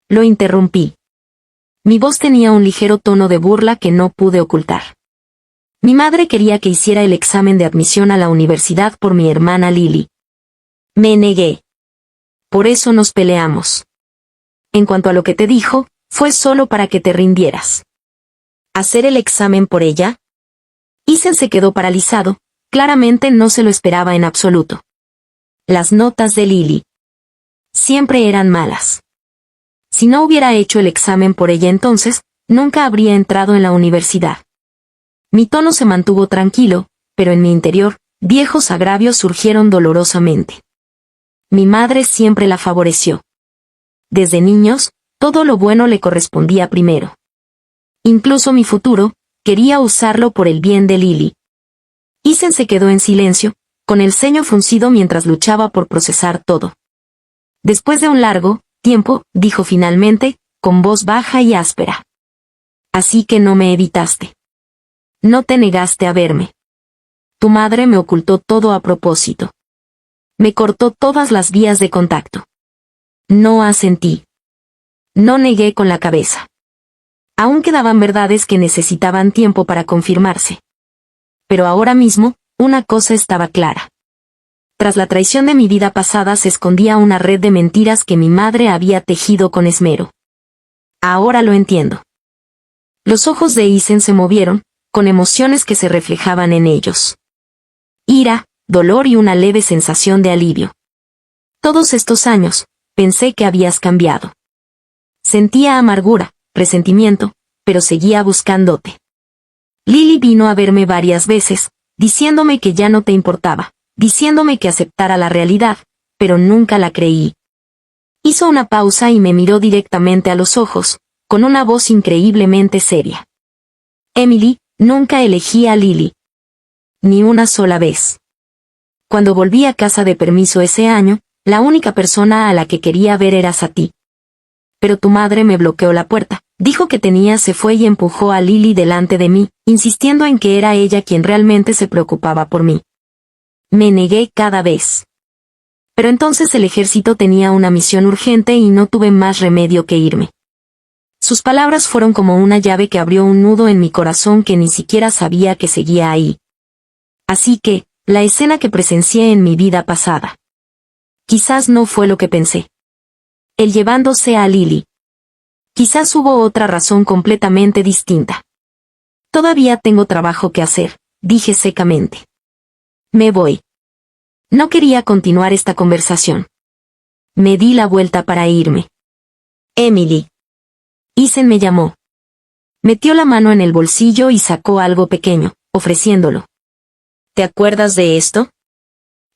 Lo interrumpí. Mi voz tenía un ligero tono de burla que no pude ocultar. Mi madre quería que hiciera el examen de admisión a la universidad por mi hermana Lily. Me negué. Por eso nos peleamos. En cuanto a lo que te dijo, fue solo para que te rindieras. ¿Hacer el examen por ella? Ethan se quedó paralizado, claramente no se lo esperaba en absoluto. Las notas de Lily siempre eran malas. Si no hubiera hecho el examen por ella entonces, nunca habría entrado en la universidad. Mi tono se mantuvo tranquilo, pero en mi interior, viejos agravios surgieron dolorosamente. Mi madre siempre la favoreció. Desde niños, todo lo bueno le correspondía primero. Incluso mi futuro, quería usarlo por el bien de Lily. Ethan se quedó en silencio, con el ceño fruncido mientras luchaba por procesar todo. Después de un largo tiempo, dijo finalmente, con voz baja y áspera. Así que no me evitaste. No te negaste a verme. Tu madre me ocultó todo a propósito. Me cortó todas las vías de contacto. No asentí. No negué con la cabeza. Aún quedaban verdades que necesitaban tiempo para confirmarse. Pero ahora mismo, una cosa estaba clara. Tras la traición de mi vida pasada se escondía una red de mentiras que mi madre había tejido con esmero. Ahora lo entiendo. Los ojos de Ethan se movieron, con emociones que se reflejaban en ellos. Ira, dolor y una leve sensación de alivio. Todos estos años, pensé que habías cambiado. Sentía amargura, resentimiento, pero seguía buscándote. Lily vino a verme varias veces, diciéndome que ya no te importaba, diciéndome que aceptara la realidad, pero nunca la creí. Hizo una pausa y me miró directamente a los ojos, con una voz increíblemente seria. Emily, nunca elegí a Lily. Ni una sola vez. Cuando volví a casa de permiso ese año, la única persona a la que quería ver eras a ti. Pero tu madre me bloqueó la puerta, dijo que se fue y empujó a Lily delante de mí, insistiendo en que era ella quien realmente se preocupaba por mí. Me negué cada vez. Pero entonces el ejército tenía una misión urgente y no tuve más remedio que irme. Sus palabras fueron como una llave que abrió un nudo en mi corazón que ni siquiera sabía que seguía ahí. Así que, la escena que presencié en mi vida pasada. Quizás no fue lo que pensé. Él llevándose a Lily. Quizás hubo otra razón completamente distinta. Todavía tengo trabajo que hacer, dije secamente. Me voy. No quería continuar esta conversación. Me di la vuelta para irme. Emily. Ethan me llamó. Metió la mano en el bolsillo y sacó algo pequeño, ofreciéndolo. ¿Te acuerdas de esto?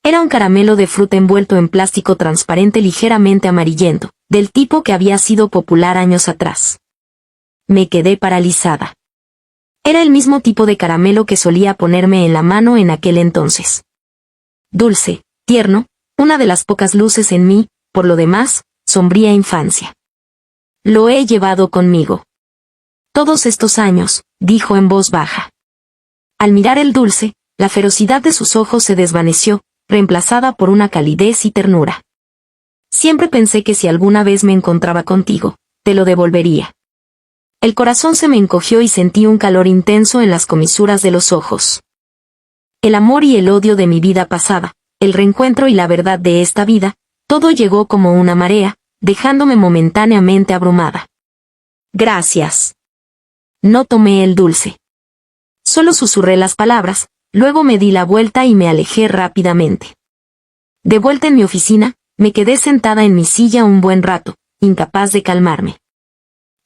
Era un caramelo de fruta envuelto en plástico transparente ligeramente amarillento, del tipo que había sido popular años atrás. Me quedé paralizada. Era el mismo tipo de caramelo que solía ponerme en la mano en aquel entonces. Dulce, tierno, una de las pocas luces en mí, por lo demás, sombría infancia. Lo he llevado conmigo. Todos estos años, dijo en voz baja. Al mirar el dulce, la ferocidad de sus ojos se desvaneció, reemplazada por una calidez y ternura. Siempre pensé que si alguna vez me encontraba contigo, te lo devolvería. El corazón se me encogió y sentí un calor intenso en las comisuras de los ojos. El amor y el odio de mi vida pasada, el reencuentro y la verdad de esta vida, todo llegó como una marea, dejándome momentáneamente abrumada. Gracias. No tomé el dulce. Solo susurré las palabras, luego me di la vuelta y me alejé rápidamente. De vuelta en mi oficina, me quedé sentada en mi silla un buen rato, incapaz de calmarme.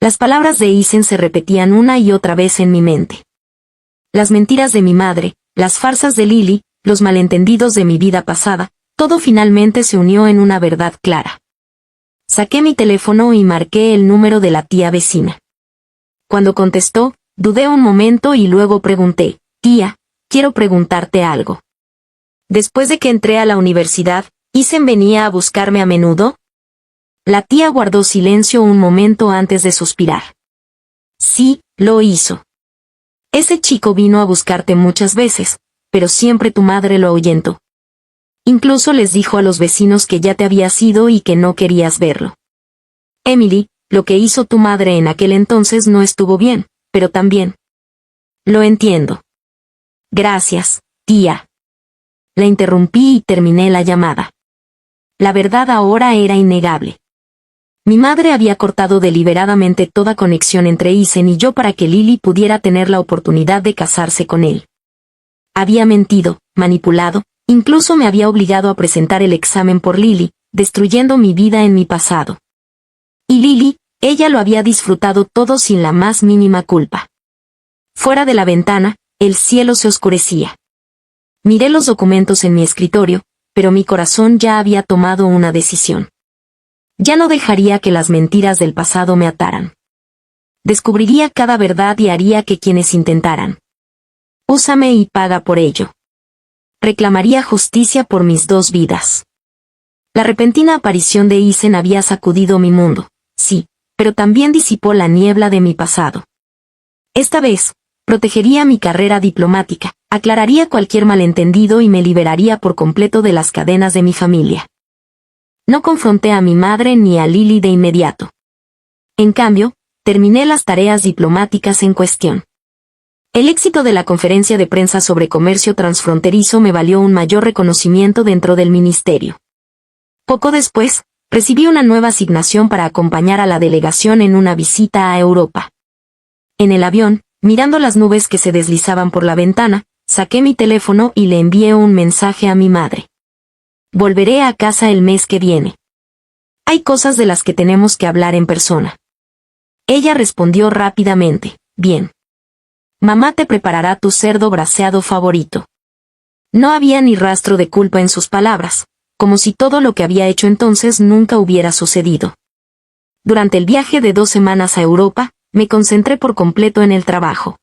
Las palabras de Isen se repetían una y otra vez en mi mente. Las mentiras de mi madre, las farsas de Lily, los malentendidos de mi vida pasada, todo finalmente se unió en una verdad clara. Saqué mi teléfono y marqué el número de la tía vecina. Cuando contestó, dudé un momento y luego pregunté, tía, quiero preguntarte algo. Después de que entré a la universidad, ¿Isen venía a buscarme a menudo? La tía guardó silencio un momento antes de suspirar. Sí, lo hizo. Ese chico vino a buscarte muchas veces, pero siempre tu madre lo ahuyentó. Incluso les dijo a los vecinos que ya te habías ido y que no querías verlo. Emily, lo que hizo tu madre en aquel entonces no estuvo bien, pero también. Lo entiendo. Gracias, tía. La interrumpí y terminé la llamada. La verdad ahora era innegable. Mi madre había cortado deliberadamente toda conexión entre Isen y yo para que Lily pudiera tener la oportunidad de casarse con él. Había mentido, manipulado, incluso me había obligado a presentar el examen por Lily, destruyendo mi vida en mi pasado. Y Lily, ella lo había disfrutado todo sin la más mínima culpa. Fuera de la ventana, el cielo se oscurecía. Miré los documentos en mi escritorio, pero mi corazón ya había tomado una decisión. Ya no dejaría que las mentiras del pasado me ataran. Descubriría cada verdad y haría que quienes intentaran. Úsame y paga por ello. Reclamaría justicia por mis dos vidas. La repentina aparición de Isen había sacudido mi mundo, sí, pero también disipó la niebla de mi pasado. Esta vez, protegería mi carrera diplomática, aclararía cualquier malentendido y me liberaría por completo de las cadenas de mi familia. No confronté a mi madre ni a Lily de inmediato. En cambio, terminé las tareas diplomáticas en cuestión. El éxito de la conferencia de prensa sobre comercio transfronterizo me valió un mayor reconocimiento dentro del ministerio. Poco después, recibí una nueva asignación para acompañar a la delegación en una visita a Europa. En el avión, mirando las nubes que se deslizaban por la ventana, saqué mi teléfono y le envié un mensaje a mi madre. Volveré a casa el mes que viene. Hay cosas de las que tenemos que hablar en persona. Ella respondió rápidamente, bien. Mamá te preparará tu cerdo braseado favorito. No había ni rastro de culpa en sus palabras, como si todo lo que había hecho entonces nunca hubiera sucedido. Durante el viaje de 2 semanas a Europa, me concentré por completo en el trabajo.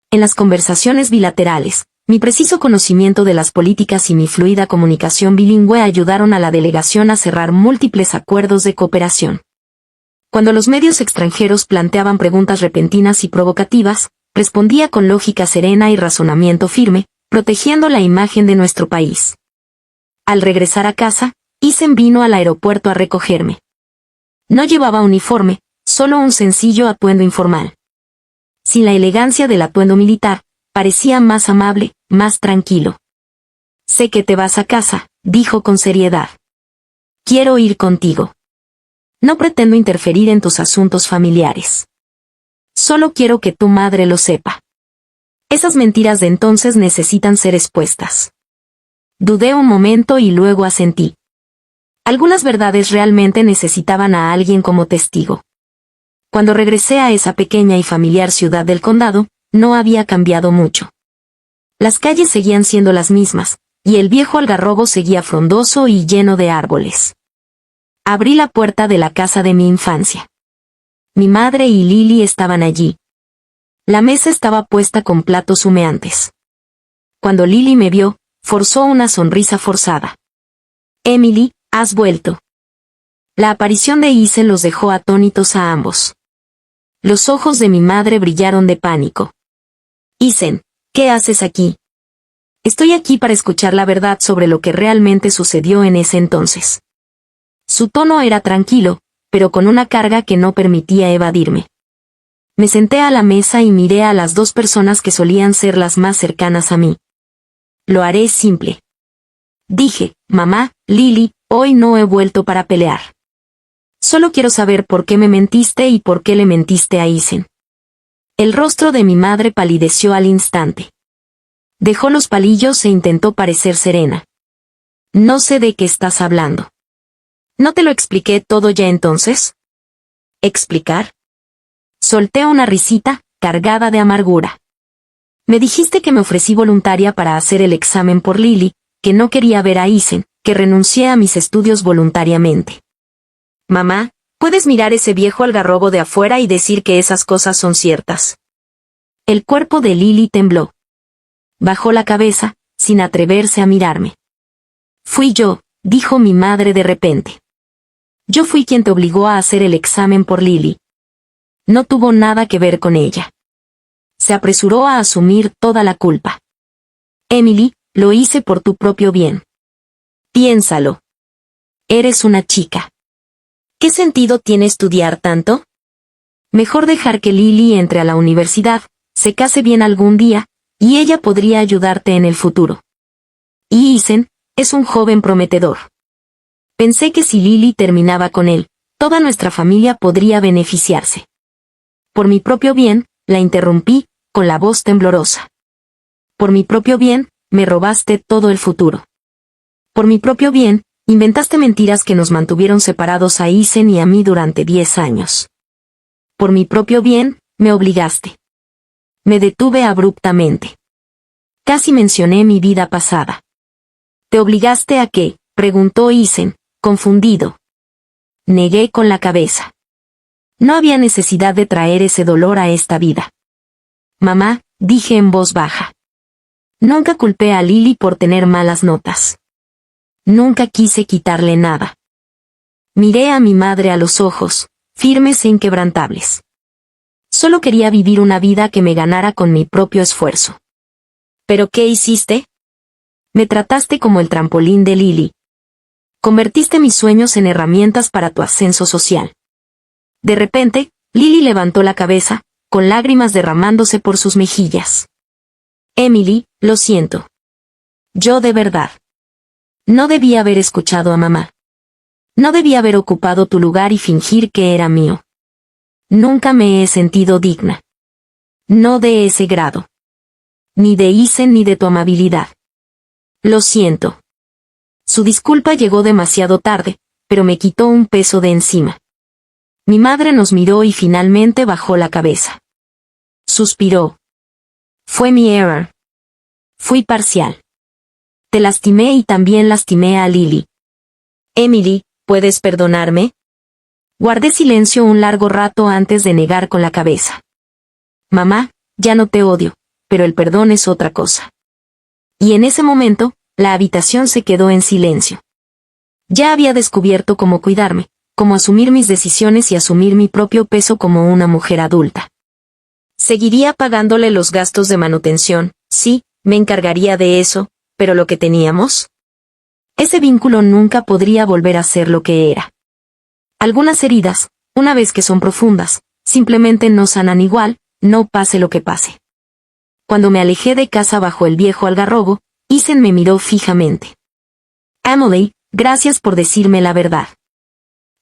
En las conversaciones bilaterales, mi preciso conocimiento de las políticas y mi fluida comunicación bilingüe ayudaron a la delegación a cerrar múltiples acuerdos de cooperación. Cuando los medios extranjeros planteaban preguntas repentinas y provocativas, respondía con lógica serena y razonamiento firme, protegiendo la imagen de nuestro país. Al regresar a casa, Isen vino al aeropuerto a recogerme. No llevaba uniforme, solo un sencillo atuendo informal. Sin la elegancia del atuendo militar, parecía más amable, más tranquilo. Sé que te vas a casa, dijo con seriedad. Quiero ir contigo. No pretendo interferir en tus asuntos familiares. Solo quiero que tu madre lo sepa. Esas mentiras de entonces necesitan ser expuestas. Dudé un momento y luego asentí. Algunas verdades realmente necesitaban a alguien como testigo. Cuando regresé a esa pequeña y familiar ciudad del condado, no había cambiado mucho. Las calles seguían siendo las mismas, y el viejo algarrobo seguía frondoso y lleno de árboles. Abrí la puerta de la casa de mi infancia. Mi madre y Lily estaban allí. La mesa estaba puesta con platos humeantes. Cuando Lily me vio, forzó una sonrisa forzada. Emily, has vuelto. La aparición de Isen los dejó atónitos a ambos. Los ojos de mi madre brillaron de pánico. Isen, ¿qué haces aquí? Estoy aquí para escuchar la verdad sobre lo que realmente sucedió en ese entonces. Su tono era tranquilo, pero con una carga que no permitía evadirme. Me senté a la mesa y miré a las dos personas que solían ser las más cercanas a mí. Lo haré simple. Dije, mamá, Lily, hoy no he vuelto para pelear. Solo quiero saber por qué me mentiste y por qué le mentiste a Isen. El rostro de mi madre palideció al instante. Dejó los palillos e intentó parecer serena. No sé de qué estás hablando. ¿No te lo expliqué todo ya entonces? ¿Explicar? Solté una risita, cargada de amargura. Me dijiste que me ofrecí voluntaria para hacer el examen por Lily, que no quería ver a Isen, que renuncié a mis estudios voluntariamente. Mamá, puedes mirar ese viejo algarrobo de afuera y decir que esas cosas son ciertas. El cuerpo de Lily tembló. Bajó la cabeza, sin atreverse a mirarme. Fui yo, dijo mi madre de repente. Yo fui quien te obligó a hacer el examen por Lily. No tuvo nada que ver con ella. Se apresuró a asumir toda la culpa. Emily, lo hice por tu propio bien. Piénsalo. Eres una chica. ¿Qué sentido tiene estudiar tanto? Mejor dejar que Lily entre a la universidad, se case bien algún día, y ella podría ayudarte en el futuro. Y Isen, es un joven prometedor. Pensé que si Lily terminaba con él, toda nuestra familia podría beneficiarse. Por mi propio bien, la interrumpí, con la voz temblorosa. Por mi propio bien, me robaste todo el futuro. Por mi propio bien, inventaste mentiras que nos mantuvieron separados a Isen y a mí durante 10 años. Por mi propio bien, me obligaste. Me detuve abruptamente. Casi mencioné mi vida pasada. ¿Te obligaste a qué?, preguntó Isen, confundido. Negué con la cabeza. No había necesidad de traer ese dolor a esta vida. Mamá, dije en voz baja. Nunca culpé a Lily por tener malas notas. Nunca quise quitarle nada. Miré a mi madre a los ojos, firmes e inquebrantables. Solo quería vivir una vida que me ganara con mi propio esfuerzo. ¿Pero qué hiciste? Me trataste como el trampolín de Lily. Convertiste mis sueños en herramientas para tu ascenso social. De repente, Lily levantó la cabeza, con lágrimas derramándose por sus mejillas. Emily, lo siento. Yo de verdad. No debía haber escuchado a mamá. No debía haber ocupado tu lugar y fingir que era mío. Nunca me he sentido digna. No de ese grado. Ni de Isen ni de tu amabilidad. Lo siento. Su disculpa llegó demasiado tarde, pero me quitó un peso de encima. Mi madre nos miró y finalmente bajó la cabeza. Suspiró. Fue mi error. Fui parcial. Te lastimé y también lastimé a Lily. Emily, ¿puedes perdonarme? Guardé silencio un largo rato antes de negar con la cabeza. Mamá, ya no te odio, pero el perdón es otra cosa. Y en ese momento, la habitación se quedó en silencio. Ya había descubierto cómo cuidarme, cómo asumir mis decisiones y asumir mi propio peso como una mujer adulta. Seguiría pagándole los gastos de manutención, sí, me encargaría de eso, pero lo que teníamos. Ese vínculo nunca podría volver a ser lo que era. Algunas heridas, una vez que son profundas, simplemente no sanan igual, no pase lo que pase. Cuando me alejé de casa bajo el viejo algarrobo, Isen me miró fijamente. Emily, gracias por decirme la verdad.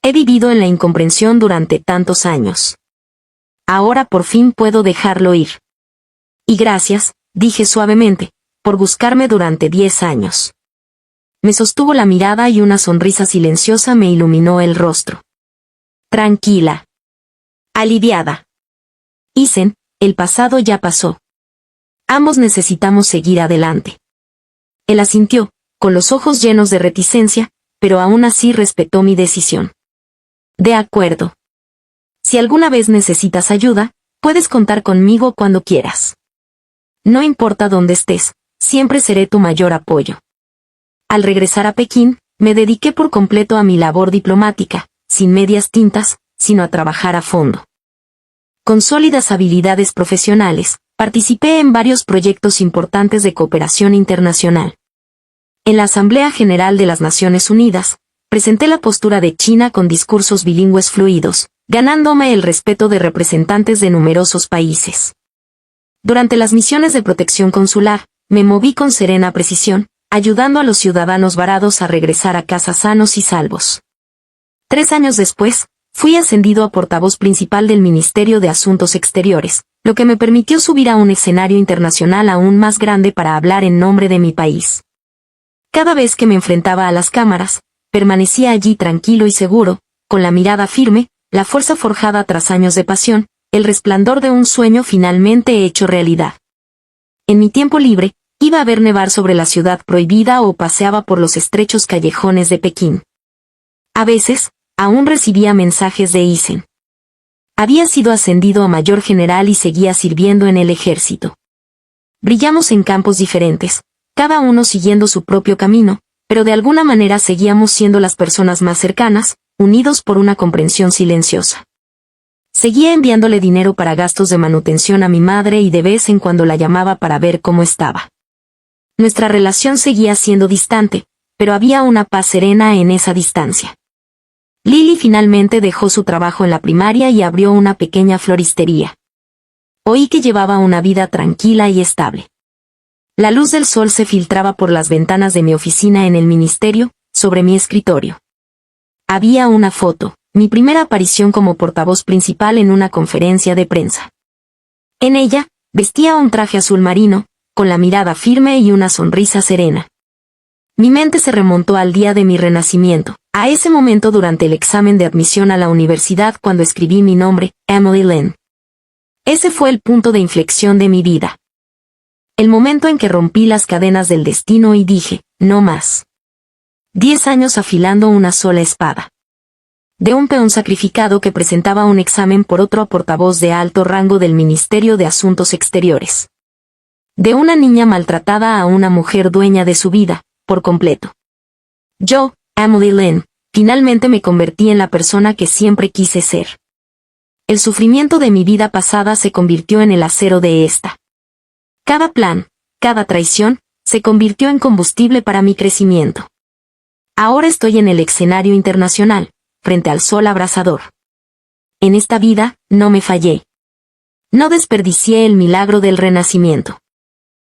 He vivido en la incomprensión durante tantos años. Ahora por fin puedo dejarlo ir. Y gracias, dije suavemente, por buscarme durante 10 años. Me sostuvo la mirada y una sonrisa silenciosa me iluminó el rostro. Tranquila. Aliviada. Isen, el pasado ya pasó. Ambos necesitamos seguir adelante. Él asintió, con los ojos llenos de reticencia, pero aún así respetó mi decisión. De acuerdo. Si alguna vez necesitas ayuda, puedes contar conmigo cuando quieras. No importa dónde estés, siempre seré tu mayor apoyo. Al regresar a Pekín, me dediqué por completo a mi labor diplomática, sin medias tintas, sino a trabajar a fondo. Con sólidas habilidades profesionales, participé en varios proyectos importantes de cooperación internacional. En la Asamblea General de las Naciones Unidas, presenté la postura de China con discursos bilingües fluidos, ganándome el respeto de representantes de numerosos países. Durante las misiones de protección consular, me moví con serena precisión, ayudando a los ciudadanos varados a regresar a casa sanos y salvos. 3 años después, fui ascendido a portavoz principal del Ministerio de Asuntos Exteriores, lo que me permitió subir a un escenario internacional aún más grande para hablar en nombre de mi país. Cada vez que me enfrentaba a las cámaras, permanecía allí tranquilo y seguro, con la mirada firme, la fuerza forjada tras años de pasión, el resplandor de un sueño finalmente hecho realidad. En mi tiempo libre, iba a ver nevar sobre la ciudad prohibida o paseaba por los estrechos callejones de Pekín. A veces, aún recibía mensajes de Isen. Había sido ascendido a mayor general y seguía sirviendo en el ejército. Brillamos en campos diferentes, cada uno siguiendo su propio camino, pero de alguna manera seguíamos siendo las personas más cercanas, unidos por una comprensión silenciosa. Seguía enviándole dinero para gastos de manutención a mi madre y de vez en cuando la llamaba para ver cómo estaba. Nuestra relación seguía siendo distante, pero había una paz serena en esa distancia. Lily finalmente dejó su trabajo en la primaria y abrió una pequeña floristería. Oí que llevaba una vida tranquila y estable. La luz del sol se filtraba por las ventanas de mi oficina en el ministerio, sobre mi escritorio. Había una foto, mi primera aparición como portavoz principal en una conferencia de prensa. En ella, vestía un traje azul marino, con la mirada firme y una sonrisa serena. Mi mente se remontó al día de mi renacimiento, a ese momento durante el examen de admisión a la universidad cuando escribí mi nombre, Emily Lynn. Ese fue el punto de inflexión de mi vida. El momento en que rompí las cadenas del destino y dije, no más. 10 años afilando una sola espada. De un peón sacrificado que presentaba un examen por otro portavoz de alto rango del Ministerio de Asuntos Exteriores. De una niña maltratada a una mujer dueña de su vida, por completo. Yo, Emily Lynn, finalmente me convertí en la persona que siempre quise ser. El sufrimiento de mi vida pasada se convirtió en el acero de esta. Cada plan, cada traición, se convirtió en combustible para mi crecimiento. Ahora estoy en el escenario internacional, frente al sol abrasador. En esta vida, no me fallé. No desperdicié el milagro del renacimiento.